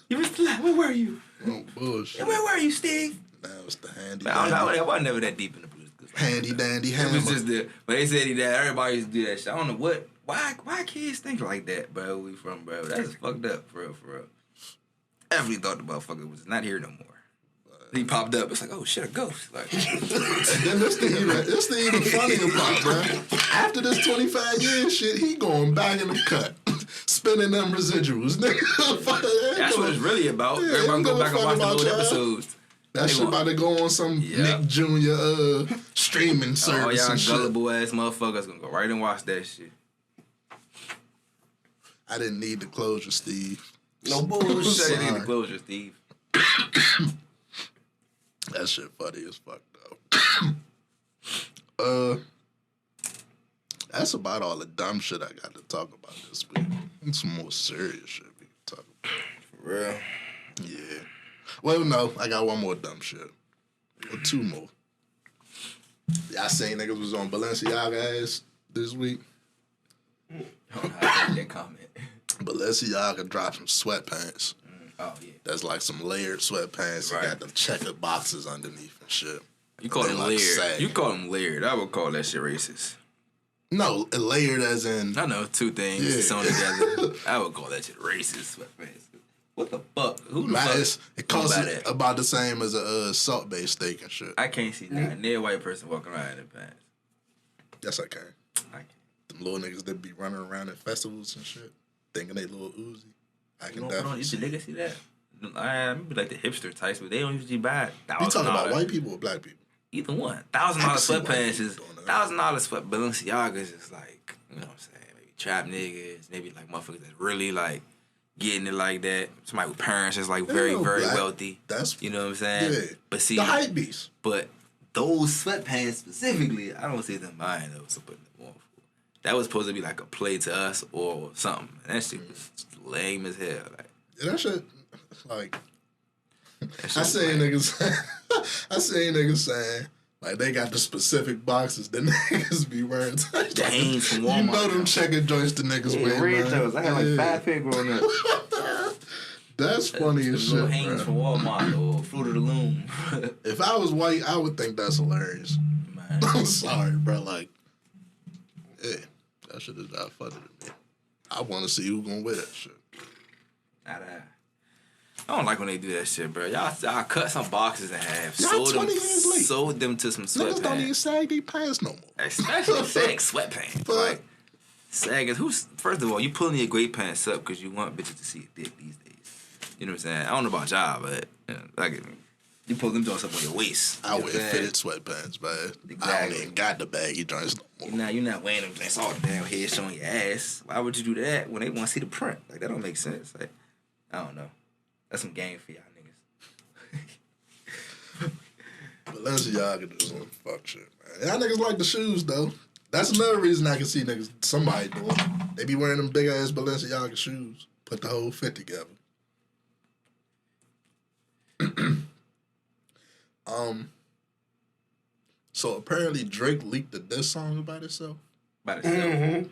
You missed a lot. Where were you? Oh, bullshit. Where were you, Steve? Now it's the handy I don't know. dandy. I wasn't never that deep in the blues. Handy dandy It hammer. was just the when they said he died, everybody used to do that shit. I don't know what why kids think like that, bro. Where we from, bro? That's fucked up, for real, for real. Definitely thought the motherfucker was not here no more. He popped up. It's like, oh shit, a ghost. Like, And then this the even funnier part, bro. After this 25 years shit, he going back in the cut. Spinning them residuals, nigga. that's what it's really about. Yeah, Everybody go ain't back and no watch the fuck old about y'all. episodes. That They shit want- about to go on some Yeah. Nick Jr. Streaming All service y'all and shit. gullible ass motherfuckers gonna go right and watch that shit. I didn't need the closure, Steve. No Shut bullshit. it in the closure, Steve. That shit funny as fuck, though. That's about all the dumb shit I got to talk about this week. And some more serious shit we can talk about. For real. Yeah. Well, no, I got one more dumb shit. Or two more. Y'all seen niggas was on Balenciaga ass this week? I like that comment. Balenciaga dropped some sweatpants. Oh yeah. That's like some layered sweatpants. Right. You got them checkered boxes underneath and shit. You call They them like layered. sag. You call them layered. I would call that shit racist. No, layered as in... I know two things Yeah. sewn together. I would call that shit racist. Sweatpants. What the fuck? Who the Man, fuck? it costs buy that? about the same as a salt-based steak and shit. I can't see that near white person walking around in the pants. Yes, I can. I can't. Them little niggas that be running around at festivals and shit, thinking they little Uzi. I can You definitely used see. to niggas see that? I be like the hipster types, but they don't usually buy $1,000. You talking about white people or black people? Either one. I can see white Sweatpants people is doing that. $1,000 sweat. Balenciagas is like, you know what I'm saying? Maybe trap niggas, maybe like motherfuckers that's really like getting it like that. Somebody with parents that's like very, no very black. wealthy. That's You know what I'm saying? yeah. But see, The hype beast. but those sweatpants specifically, I don't see them buying those or putting them on. That was supposed to be like a play to us or something. And that shit was lame as hell. Like, Yeah, that shit, like, that shit I was seen lame. niggas saying, like, they got the specific boxes that niggas be wearing. The Hanes from You Walmart. know them checker joints the niggas wear, man. I had like 5 pair growing up. That's funny as Little shit, Hanes from bro. Walmart or Fruit of the Loom. If I was white, I would think that's hilarious. Man. I'm sorry, bro. Like, yeah, that shit is not funny to me. I want to see who gonna wear that shit. I don't like when they do that shit, bro. Y'all cut some boxes in half, Y'all 20 years late. sold them to some Niggas don't even sweatpants. sag their pants no more. Especially sag sweatpants. But- Like, sagging. First of all, you pulling your great pants up because you want bitches to see your dick these days. You know what I'm saying? I don't know about y'all, but like, you pull them joints up on your waist. I You know wear what I'm fitted sweatpants, man. I don't Exactly. even got the baggy joints no more. You're not wearing them joints all the damn head showing your ass. Why would you do that when they want to see the print? Like, that don't make sense. Like, I don't know. That's some game for y'all niggas. Balenciaga do some fuck shit, man. Y'all niggas like the shoes, though. That's another reason I can see niggas, somebody doing it. They be wearing them big-ass Balenciaga shoes. Put the whole fit together. So apparently Drake leaked the diss song about himself. By itself.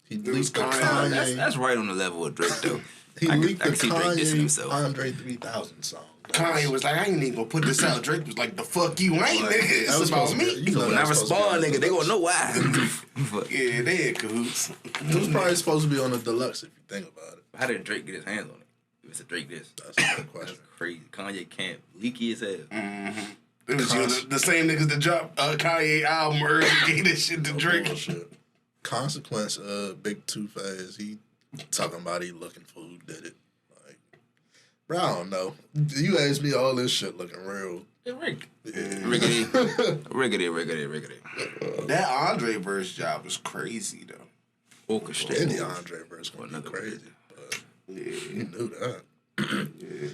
He was leaked the Kanye. Kanye. That's right on the level of Drake, though. He leaked I the can see Drake dissing himself. Kanye Andre 3000 song. Kanye was like, I ain't even gonna put this out. Drake was like, the fuck you ain't, nigga. That It's was about supposed to me. be- So know when I that's supposed to be respond, on the nigga, they gonna deluxe. know why. Fuck. Yeah, they in cahoots. It was probably supposed to be on the deluxe if you think about it. How did Drake get his hands on it? If it's a Drake diss. That's a good question. That's crazy. Kanye can't leaky as hell. It was the same niggas that dropped Kanye album early gave this shit to Drake. Bullshit. Consequence, Big Two-Face, he talking about he looking for who did it. Like, bro, I don't know. You asked me all this shit looking real. Riggedy. That Andre verse job was crazy though. Orchestrated. Any Andre verse gonna be Another crazy. But Yeah. you knew that.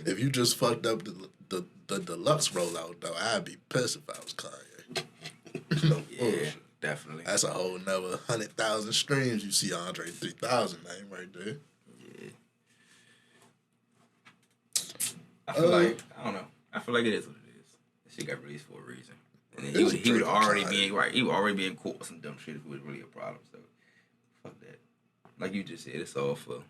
If you just fucked up the deluxe rollout, though, I'd be pissed if I was Kanye. No Yeah, bullshit. definitely. That's a whole nother 100,000 streams. You see Andre 3000 name right there. I feel like, I don't know. I feel like it is what it is. This shit got released for a reason. And then It was he would Drake already and be Kanye. right. He would already be in court with some dumb shit if it was really a problem. So fuck that. Like you just said, it's all for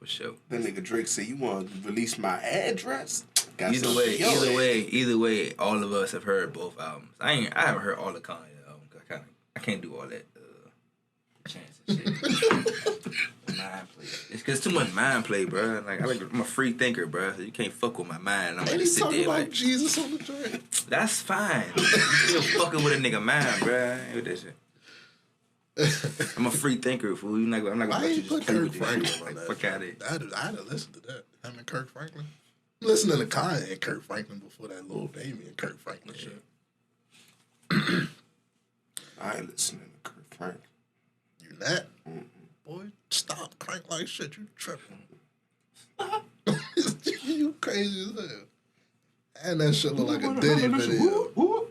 show. That nigga Drake said, you want to release my address? Got Either some way, shit. either way, all of us have heard both albums. I haven't heard all the Kanye albums. I can't do all that chance and shit. Mind play. It's cause too much mind play, bro. Like I'm a free thinker, bro. So you can't fuck with my mind. I'm And gonna he sit talking there about like, Jesus on the joint. that's fine. You still fucking with a nigga mind, bro. I ain't with that shit. I'm a free thinker, fool. I'm not gonna Why let you you just put play Kirk with this Franklin shit. on Like, that? fuck out of here. I'd have listened to that. Him and Kirk Franklin. I'm listening to Kanye and Kirk Franklin before that little Damien and Kirk Franklin shit. I ain't listening to Kurt Frank. You not? Boy, stop. Crank like shit. You tripping. You crazy as hell. And that shit look like a Diddy video.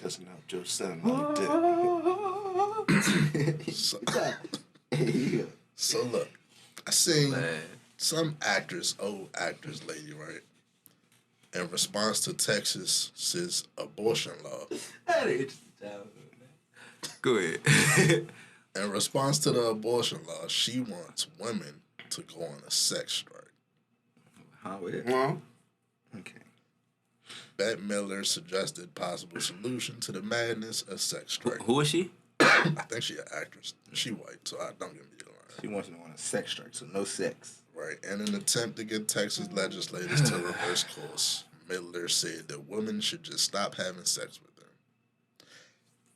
Doesn't help your son like that. So look, I seen Man. some old actress lady, right? In response to Texas's abortion law. That is childhood, man. Go ahead. In response to the abortion law, she wants women to go on a sex strike. Huh, wait. Well, Okay. Bette Miller suggested possible solution to the madness of sex strike. Who is she? I think she an actress. She white, so I don't get me wrong. She wants to go on a sex strike, so no sex. Right. In an attempt to get Texas legislators to reverse course, Miller said that women should just stop having sex with them.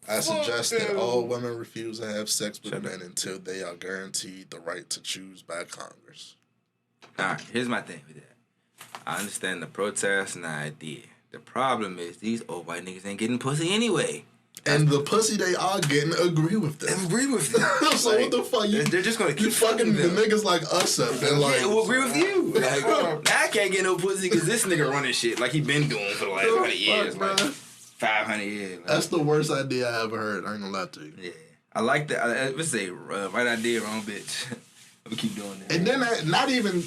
I suggest that all women refuse to have sex with men until they are guaranteed the right to choose by Congress. All right, here's my thing with that. I understand the protest and the idea. The problem is these old white niggas ain't getting pussy anyway. And the pussy they are getting agree with them. Agree with them. So like, what the fuck? They're just gonna keep fucking the them. niggas like us up there. Like, yeah, we'll agree with you. Like, now I can't get no pussy because this nigga running shit like he been doing for the last 100 years. Fuck, like 500 years. Like. That's the worst idea I ever heard. I ain't gonna lie to you. Yeah. I like that. Let's say, right idea, wrong bitch. We keep doing that. And then not even,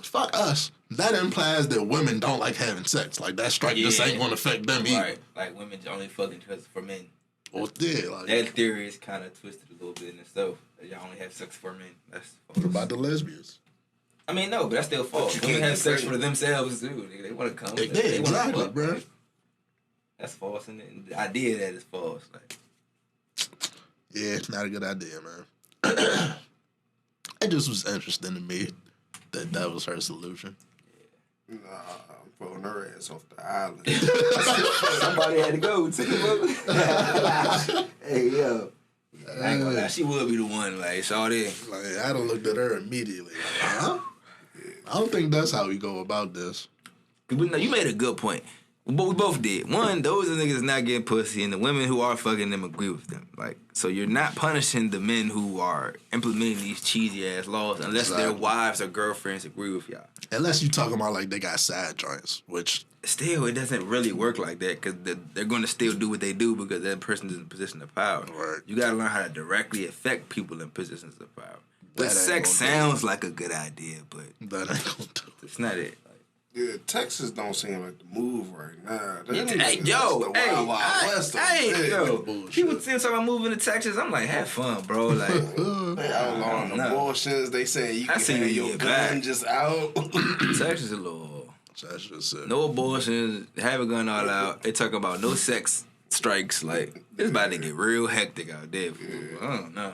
fuck us. That implies that women don't like having sex. Like, that strike just ain't gonna affect them either. Right. Like, women only fucking because for men. Well, yeah, like, that theory is kind of twisted a little bit in itself. That y'all only have sex for men. That's false. What about the lesbians? I mean, no, but that's still false. Women have sex for themselves, too. They want to come. They exactly, fuck, bro. Like, that's false. And the idea of that is false. Like, yeah, it's not a good idea, man. It just was interesting to me that was her solution. Nah, I'm throwing her ass off the island. somebody had to go, too. Hey, yo. I ain't gonna lie, she would be the one, like, shawty. Like, I done looked at her immediately. Like, huh? I don't think that's how we go about this. But no, you made a good point. But we both did. One, those are niggas not getting pussy, and the women who are fucking them agree with them. Like, so you're not punishing the men who are implementing these cheesy ass laws unless their wives or girlfriends agree with y'all. Unless you talking about like they got side joints, which still it doesn't really work like that because they're going to still do what they do because that person is in a position of power. Right. You got to learn how to directly affect people in positions of power. But sex sounds like a good idea, but that ain't gonna do it. It's not it. Yeah, Texas don't seem like the move right now. Hey, people still talking about moving to Texas. I'm like, have fun, bro. Like, they outlawing abortions. They saying you can have your gun just out. Texas is a little. Texas, no abortions, have a gun all out. They talking about no sex strikes. Like, it's about to get real hectic out there. I don't know.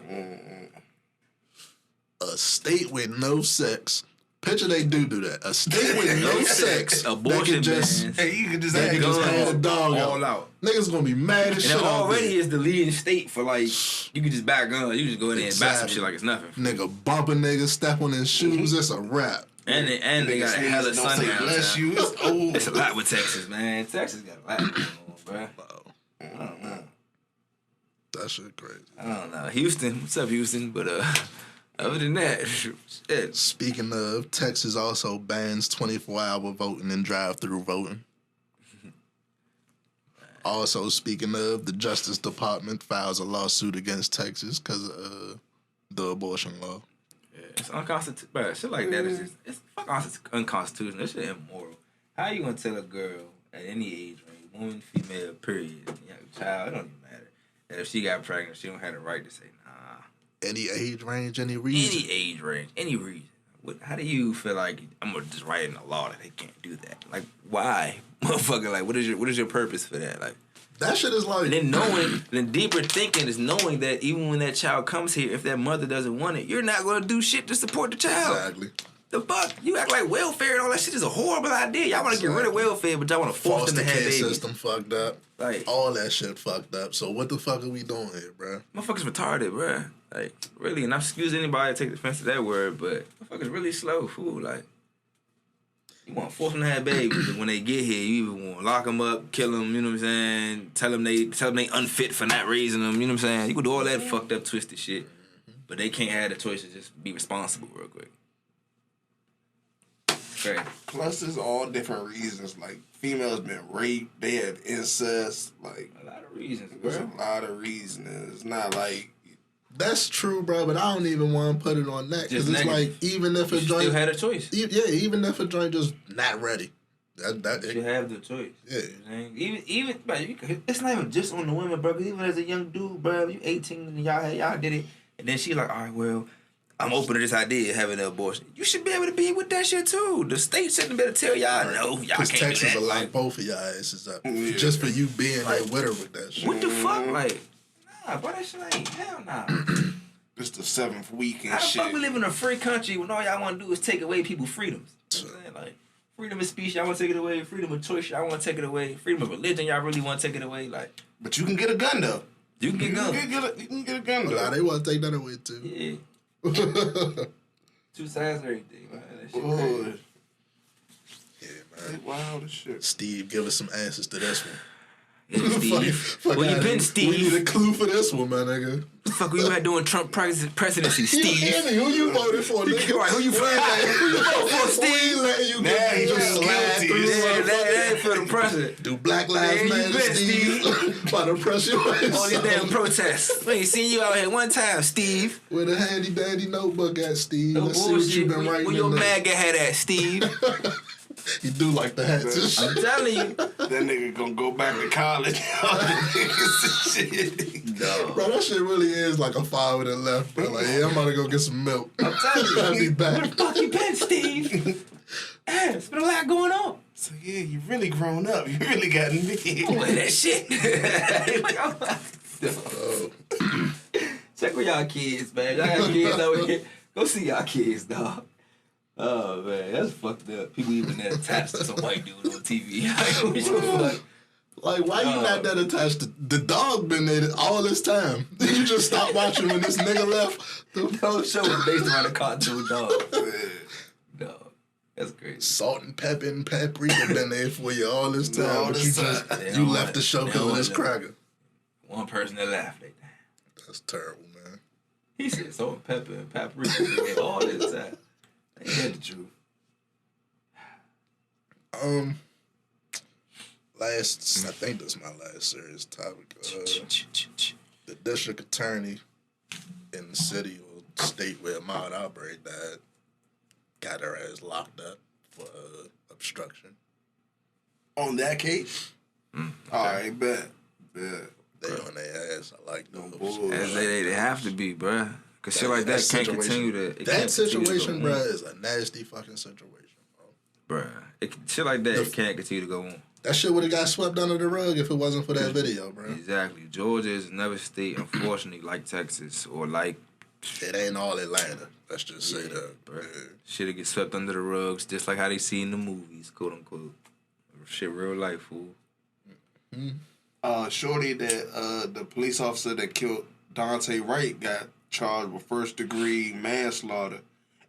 A state with no sex. Picture they do that. A state with no sex. Abortion just, hey, you can just have a dog all out. Niggas gonna be mad as shit. And it already is the leading state for like, you can just buy guns. You just go in there and buy some shit like it's nothing. Nigga bumping niggas, step on his shoes. It's a rap. And they got a hella sun down. Bless you. It's old. It's a lot with Texas, man. Texas got a lot going on, bro. I don't know. That shit crazy. I don't know. Houston, what's up, Houston? But other than that, shit. Speaking of, Texas also bans 24-hour voting and drive-through voting. Also, speaking of, the Justice Department files a lawsuit against Texas because of the abortion law. Yeah, it's unconstitutional. Bro, shit like that is just, it's unconstitutional. That shit immoral. How you gonna tell a girl at any age range, woman, female, period, child, it don't even matter, that if she got pregnant, she don't have the right to say nah. Any age range, any reason? Any age range, any reason. How do you feel like I'm gonna just write in the law that they can't do that? Like, why, motherfucker? Like, what is your purpose for that? Like, that shit is like. And then deeper thinking is knowing that even when that child comes here, if that mother doesn't want it, you're not gonna do shit to support the child. Exactly. The fuck? You act like welfare and all that shit is a horrible idea. Y'all want to get rid of welfare, but y'all want to force them to have babies. Foster care system fucked up. Like, all that shit fucked up. So what the fuck are we doing here, bro? Motherfuckers retarded, bro. Like, really, and I excuse anybody to take offense to that word, but motherfuckers really slow, fool. Like, you want to force them to have babies, and when they get here, you either want to lock them up, kill them, you know what I'm saying? Tell them they unfit for not raising them, you know what I'm saying? You can do all that fucked up, twisted shit, but they can't have the choice to just be responsible real quick. Okay. Plus, there's all different reasons. Like, females been raped, they have incest. Like, a lot of reasons, bro. There's a lot of reasons. It's not like. That's true, bro, but I don't even want to put it on that because it's like even if a joint still had a choice. Yeah, even if a joint just not ready, you have the choice. Yeah, even bro, it's not even just on the women, bro. Cause even as a young dude, bro, you 18 and y'all did it, and then she like, all right, well, I'm open to this idea of having an abortion. You should be able to be with that shit too. The state shouldn't better tell y'all no, y'all can't Texas do that. will lock both of y'all asses up just for you being like with her with that shit. What the fuck, like? Nah, bro, that shit ain't hell nah. It's the 7th week and How the shit. fuck we live in a free country when all y'all want to do is take away people's freedoms? You know what I'm saying? Like, freedom of speech, y'all want to take it away. Freedom of choice, y'all want to take it away. Freedom of religion, y'all really want to take it away. Like, but you can get a gun, though. you can get guns. You can get a gun, though. Nah, they want to take that away, too. Yeah. Two sides of everything, man. That shit crazy. Yeah, man. Wild as shit. Steve, give us some answers to this one. Yeah, Steve. Fuck Where you outta been, here. Steve? We need a clue for this one, my nigga. Fuck, you at doing Trump presidency, You Steve? Andy, who you voted for, nigga? Right, who you voting for, Steve? Letting you Nah, get he just just slide guilty. through Yeah, the that ain't for the president. Do Black Lives Man, you Matter, bet, Steve? About to press your ass. All these damn protests. We ain't seen you out here one time, Steve. With a handy dandy notebook at, Steve. No Let's see what bullshit. you've been writing Where your in there. MAGA hat at, Steve? You do like the hats and I'm shit. telling you. That nigga gonna go back to college. All the niggas and shit. No. Bro, that shit really is like a 5 with a left, bro. Like, yeah, I'm about to go get some milk. I'm telling you. I'll be Where back. the fuck you been, Steve? There's been a lot going on. So yeah, you really grown up. You really gotten big. Look at that shit. Check with y'all kids, man. Y'all got kids over here. Go see y'all kids, dog. Oh, man. That's fucked up. People even that attached to some white dude on TV. Like, what the fuck? Like, why you not that attached to the dog been there all this time? Did you just stop watching when this nigga left? The whole show was based around a cartoon dog. Dog. That's crazy. Salt and pepper and paprika been there for you all this time, All but this you just time. you left the show They because of don't this let- cracker. One person that laughed. Like, That's terrible, man. he said salt and pepper and paprika all this time. Ain't that the truth? I think this is my last serious topic. The district attorney in the city or state where a mild outbreak died got her ass locked up for obstruction. On that case? All right, bet. Yeah. They on their ass. I like those. bullshit. As they have to be, bruh. Cause shit like that can't situation- continue to. it That can't continue to situation, go on. bruh, is a nasty fucking situation, bro. Bruh. Shit like that can't continue to go on. That shit would have got swept under the rug if it wasn't for that video, bro. Exactly. Georgia is another state, unfortunately, like Texas or like It ain't all Atlanta. Let's just say that, bruh. Yeah. Shit'll get swept under the rugs, just like how they see in the movies, quote unquote. Shit, real life, fool. Shorty that the police officer that killed Dante Wright got charged with 1st-degree manslaughter.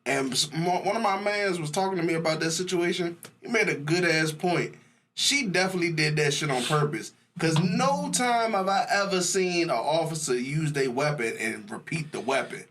And one of my mans was talking to me about that situation. He made a good ass point. She definitely did that shit on purpose. Cause no time have I ever seen an officer use their weapon and repeat the weapon.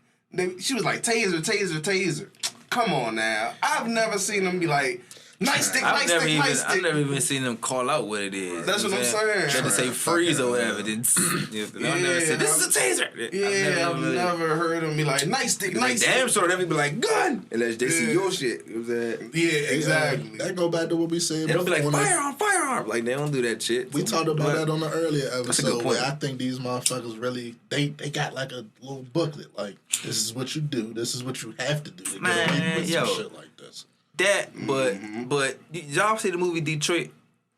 She was like, taser, taser, taser. Come on now. I've never seen them be like, nice stick, nice stick, nice stick. I've never even seen them call out what it is. That's what I'm saying. They had to say freeze or whatever. Then I never said, this is a taser. Yeah, I've never heard them be like, nice stick, Like, nice damn, stick. so they be like, gun! Unless they see Yeah. your shit. You know what I'm saying? Yeah, exactly. That go back to what we said. They don't be like, before. firearm, firearm. Like, they don't do that shit. We talked about that on the earlier a good episode point. where I think these motherfuckers really they got like a little booklet. Like, this is what you do. This is what you have to do to get away with some shit like this. That, but y'all see the movie Detroit?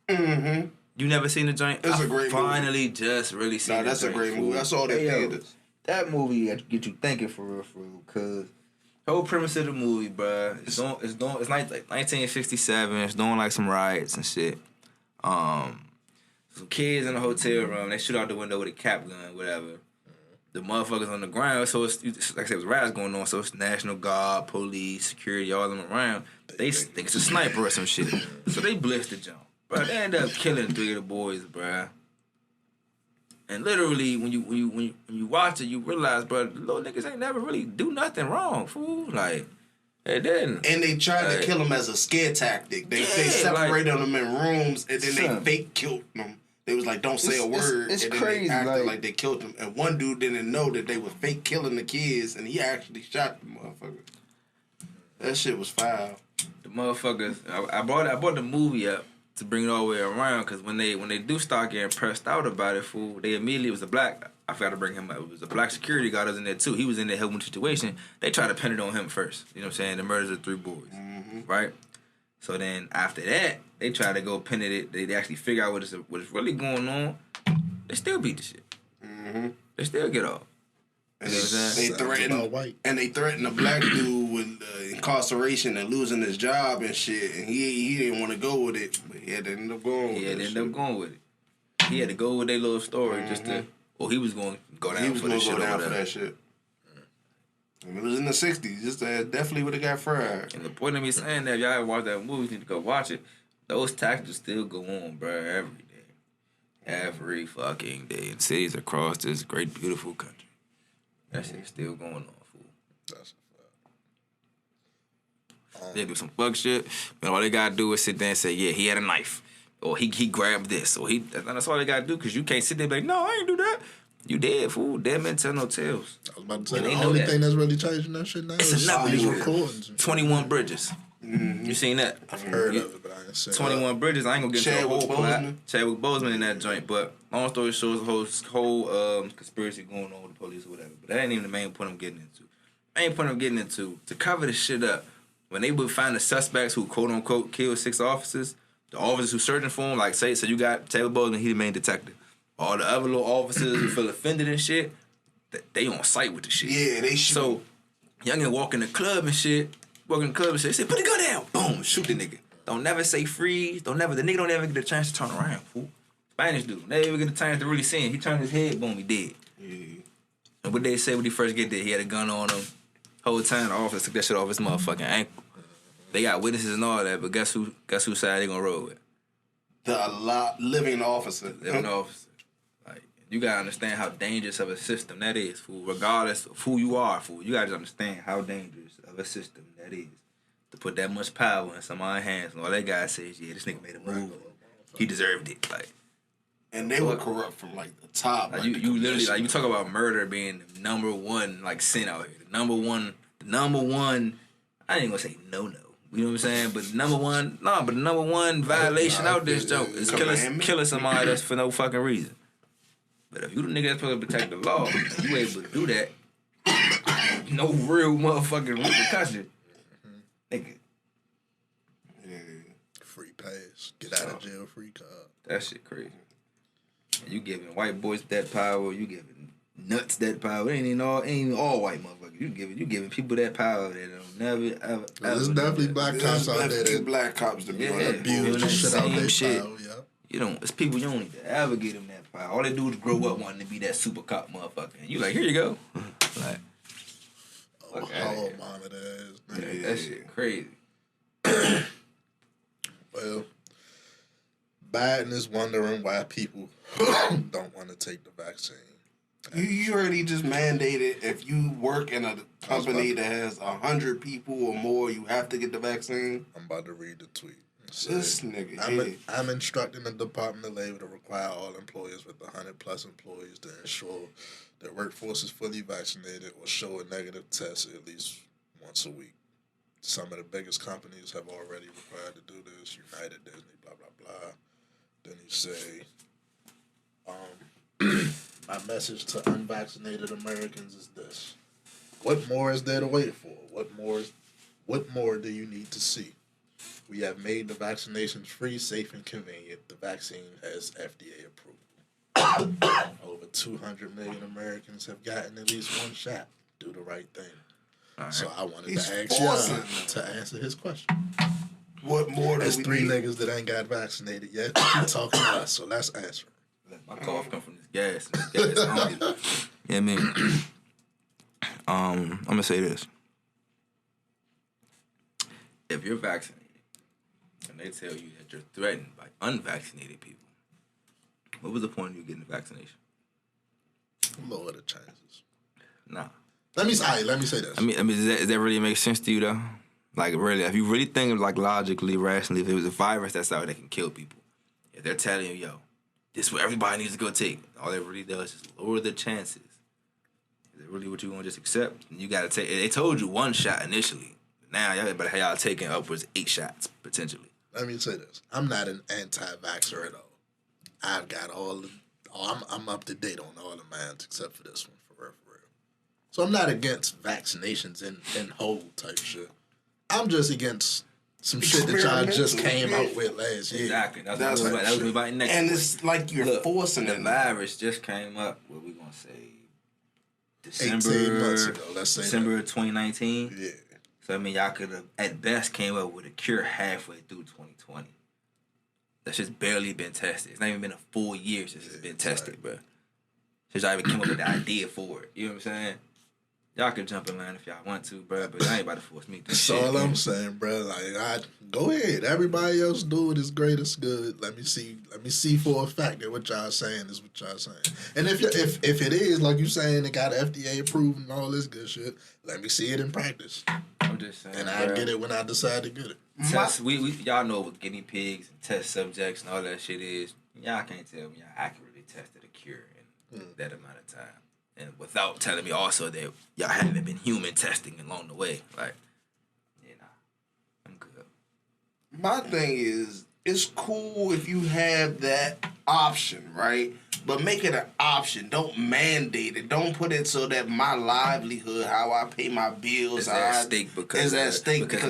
Mm-hmm. You never seen the joint? It's a great movie. Finally just really seen Nah, the that's a joint, great fool. movie. I saw that theaters. That movie get you thinking for real, cause the whole premise of the movie, bruh, it's like 1967. It's doing like some riots and shit. Some kids in a hotel room. They shoot out the window with a cap gun, whatever. The motherfuckers on the ground. So it's like I said, it was riots going on. So it's National Guard, police, security, all them around. They think it's a sniper or some shit. So they blitz the jump, bruh. They end up killing 3 of the boys, bruh. And literally, when you watch it, you realize, bro, the little niggas ain't never really do nothing wrong, fool. Like, they didn't. And they tried to kill him as a scare tactic. They separated them in rooms and then they fake killed them. They was like, don't say a word. It's and then crazy. They acted like they killed them. And one dude didn't know that they were fake killing the kids, and he actually shot the motherfucker. That shit was foul. The motherfuckers. I brought the movie up to bring it all the way around, because when they do start getting pressed out about it, fool, they immediately, it was a black, I forgot to bring him up, it was a black security guard that was in there too. He was in there helping the situation. They tried to pin it on him first. You know what I'm saying? The murders of 3 boys. Mm-hmm. Right? So then after that, they tried to go pin it. They actually figure out what is really going on. They still beat the shit. Mm-hmm. They still get off. And They threatened a black dude with incarceration and losing his job and shit, and he didn't want to go with it, but he had to end up going with it. He had to go with their little story just to. Or he was going to go down for that shit. If it was in the 60s, just definitely would have got fried. And the point of me saying that, if y'all ever watch that movie, you need to go watch it. Those tactics still go on, bro, every day. Every fucking day. In cities across this great, beautiful country. That shit's still going on, fool. That's a fact. They do some fuck shit, but all they gotta do is sit there and say, yeah, he had a knife. Or he grabbed this. Or that's all they gotta do, because you can't sit there and be like, no, I ain't do that. You dead, fool. Dead men tell no tales. I was about to say, the only thing that's really changing that shit now is these recordings. 21 Bridges. Mm-hmm. You seen that? I've heard of it, but I ain't seen 21 Bridges. I ain't gonna get into the whole plot. Chadwick Boseman in that joint, but long story short, the whole conspiracy going on with the police or whatever. But that ain't even the main point I'm getting into. Main point I'm getting into, to cover this shit up, when they would find the suspects who quote unquote killed 6 officers, the officers who searching for him, like say, so you got Chadwick Boseman, he the main detective. All the other little officers who feel offended and shit, they on site with the shit. Yeah, they shoot. So, youngin' walk in the club and shit, they say, put the gun down. Boom, shoot the nigga. Don't never say freeze. The nigga don't ever get a chance to turn around, fool. Spanish dude, never even get a chance to really see him. He turned his head, boom, he dead. Yeah. And what they say when he first get there, he had a gun on him. Whole time, the officer took that shit off his motherfucking ankle. They got witnesses and all that, but guess whose side they gonna roll with? The living officer. Living officer. You gotta understand how dangerous of a system that is, fool. Regardless of who you are, fool. You gotta just understand how dangerous of a system that is. To put that much power in somebody's hands, and all that guy says, yeah, this nigga made a move. He deserved it. Like, and they were corrupt from like the top. Like, you literally, like, you talk about murder being the number one like sin out here. The number one. I ain't gonna say no. You know what I'm saying? But the number one violation out this joke is killing somebody that's for no fucking reason. But if you the nigga that's supposed to protect the law, and you able to do that, no real motherfucking repercussion, nigga. Yeah. Free pass. Get out of jail free card. That shit crazy. And you giving white boys that power, you giving nuts that power. It ain't even all white motherfuckers. You giving people that power that don't never ever. There's definitely black cops out there. There's black cops to be abuse the shit out their power. Yeah. You don't. It's people you don't need to ever get them that power. All they do is grow up wanting to be that super cop motherfucker. And you like, here you go. Like, how monitor is. That shit crazy. Well, Biden is wondering why people don't want to take the vaccine. You already just mandated if you work in a company that has 100 people or more, you have to get the vaccine. I'm about to read the tweet. This nigga. I'm instructing the Department of Labor to require all employers with 100+ employees to ensure their workforce is fully vaccinated or show a negative test at least once a week. Some of the biggest companies have already required to do this. United, Disney, blah, blah, blah. Then he say, my message to unvaccinated Americans is this. What more is there to wait for? What more do you need to see? We have made the vaccinations free, safe, and convenient. The vaccine has FDA approval. Over 200 million Americans have gotten at least one shot. Do the right thing. Right. So I wanted to ask y'all to answer his question. What more? There's 3 niggas that ain't got vaccinated yet. We're talking to us, so let's answer. My cough come from this gas. Yeah, I mean, I'm gonna say this: if you're vaccinated and they tell you that you're threatened by unvaccinated people, what was the point of you getting the vaccination? Lower the chances. Nah. Let me say this. I mean, does that really make sense to you though? Like, really, if you really think like logically, rationally, if it was a virus that's out that can kill people, if they're telling you, yo, this is what everybody needs to go take, all it really does is lower the chances. Is it really what you want to just accept? And you got to take. They told you 1 shot initially. Now y'all taking upwards 8 shots potentially. Let me say this: I'm not an anti-vaxxer at all. I've got I'm up to date on all of mine except for this one, for real. So I'm not against vaccinations and whole type shit. I'm just against some shit that y'all just came out with last year. Exactly. That was my next. And it's like you're forcing the it. virus just came up. What we gonna say? December 18 months ago. Let's say December 2019. Yeah. So I mean, y'all could have at best came up with a cure halfway through 2020. That's just barely been tested. It's not even been a full year since it's been tested, bro. Since y'all even came up with the idea for it. You know what I'm saying? Y'all can jump in line if y'all want to, bro, but y'all ain't about to force me to do That's shit. all I'm saying, bro. Like, go ahead. Everybody else do it is great. It's good. Let me see for a fact that what y'all saying is what y'all saying. And if it is like you saying, it got FDA approved and all this good shit, let me see it in practice. I'm just saying, And I get it when I decide to get it. Test, we y'all know what guinea pigs and test subjects and all that shit is. Y'all can't tell me y'all accurately tested a cure in that amount of time. And without telling me also that y'all haven't been human testing along the way. Like, yeah, nah, I'm good. My thing is, it's cool if you have that option, right? But make it an option. Don't mandate it. Don't put it so that my livelihood, how I pay my bills, is at stake because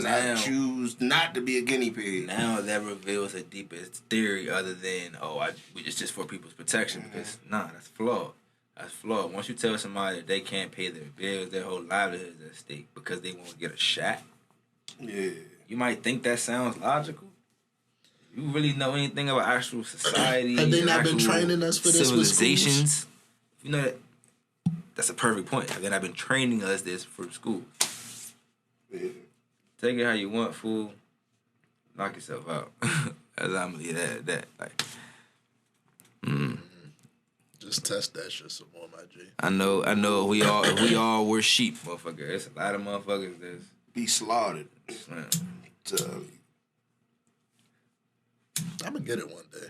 I choose not to be a guinea pig. Now that reveals a deepest theory other than, it's just for people's protection. Because, that's flawed. That's flawed. Once you tell somebody that they can't pay their bills, their whole livelihood is at stake because they won't get a shot. Yeah. You might think that sounds logical. You really know anything about actual society? Have they not been training us for this with civilizations? You know that's a perfect point. Have they not been training us this for school? Yeah. Take it how you want, fool. Knock yourself out. As I'm leave that. Like, Just test that shit some more, my G. I know. We all were sheep, motherfucker. There's a lot of motherfuckers that's be slaughtered. I'm gonna get it one day.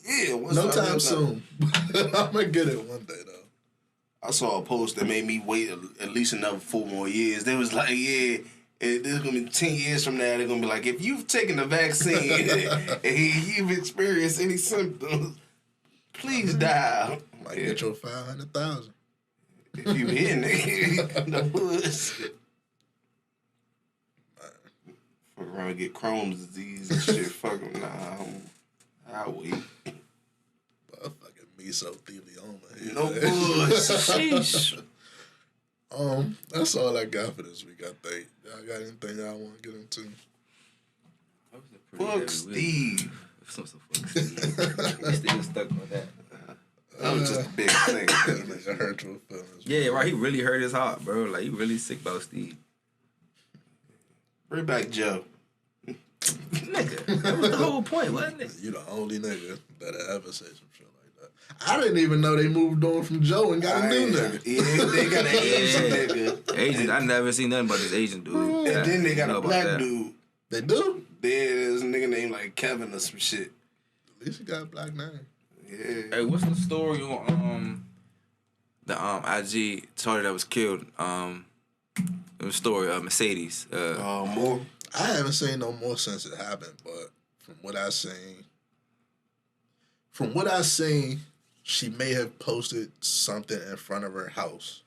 Yeah, no time soon. I'm gonna get it one day though. I saw a post that made me wait at least another 4 more years. They was like, yeah, there's gonna be 10 years from now. They're gonna be like, if you've taken the vaccine and you've experienced any symptoms, please dial. Might get your 500,000. If you hitting it in the woods. Fuck around and get Crohn's disease and shit. Fuck them. Nah, I'll wait. Fucking mesothelioma. No bullshit. Sheesh. That's all I got for this week, I think. Y'all got anything y'all want to get into? Fuck Steve. Fuck Steve. Steve stuck with that. That was just a big thing. It hurt your feelings. Yeah, right. He really hurt his heart, bro. Like, he really sick about Steve. Bring back Joe. Nigga, that was the whole point, wasn't it? You the only nigga that'll ever say some shit like that. I didn't even know they moved on from Joe and got a new nigga. Yeah, they got an Asian nigga. Asian, I never seen nothing about this Asian dude. And then they got a black dude. They do? There's a nigga named like Kevin or some shit. At least he got a black name. Yeah. Hey, what's the story on the IG Charlie that was killed? It was a story of Mercedes. More. I haven't seen no more since it happened, but from what I seen, she may have posted something in front of her house,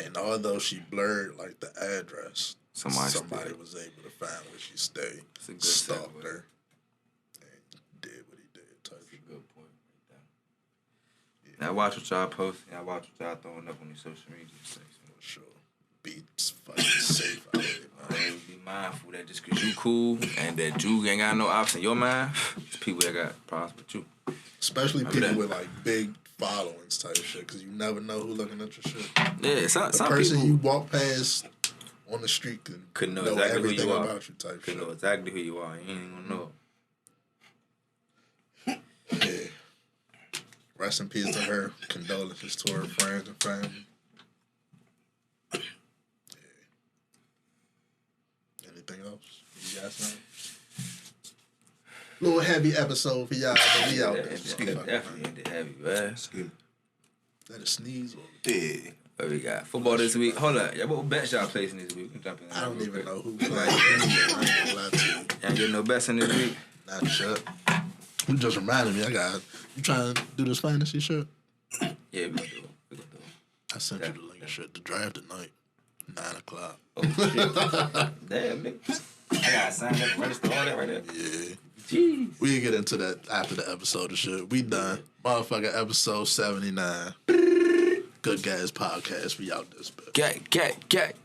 and although she blurred like the address, somebody was able to find where she stayed, stalked her, and did what he did. That's a good point. Right there. Now watch what y'all post. I watch what y'all throwing up on these social media sites. For sure. Be fucking safe out here, man. Be mindful that just because you cool and that you ain't got no option in your mind, it's people that got problems with you. Especially people with like big followings type shit, because you never know who looking at your shit. Yeah, some person people you walk past on the street could know exactly everything who you are. about you type shit. Know exactly who you are. You ain't gonna know. Yeah. Rest in peace to her. Condolences to her friends and family. Yeah. Anything else? You got something? Little heavy episode for y'all, but we out there. Definitely ended heavy, man. That a sneeze? Yeah. What we got? Football this week. Hold up. Yeah, what bets y'all placing this week? We can jump in. I don't even know who playing. Y'all get no bets in this week? Not sure. You just reminded me. You trying to do this fantasy shit? Yeah, we gonna do it. I sent you the link and shit. The draft tonight, 9:00. Oh shit! Damn, nigga. I gotta sign up and register all that right there. Yeah. Jeez. We can get into that after the episode and shit. We done. Motherfucker episode 79. Good Guys Podcast. We out this bitch. Get.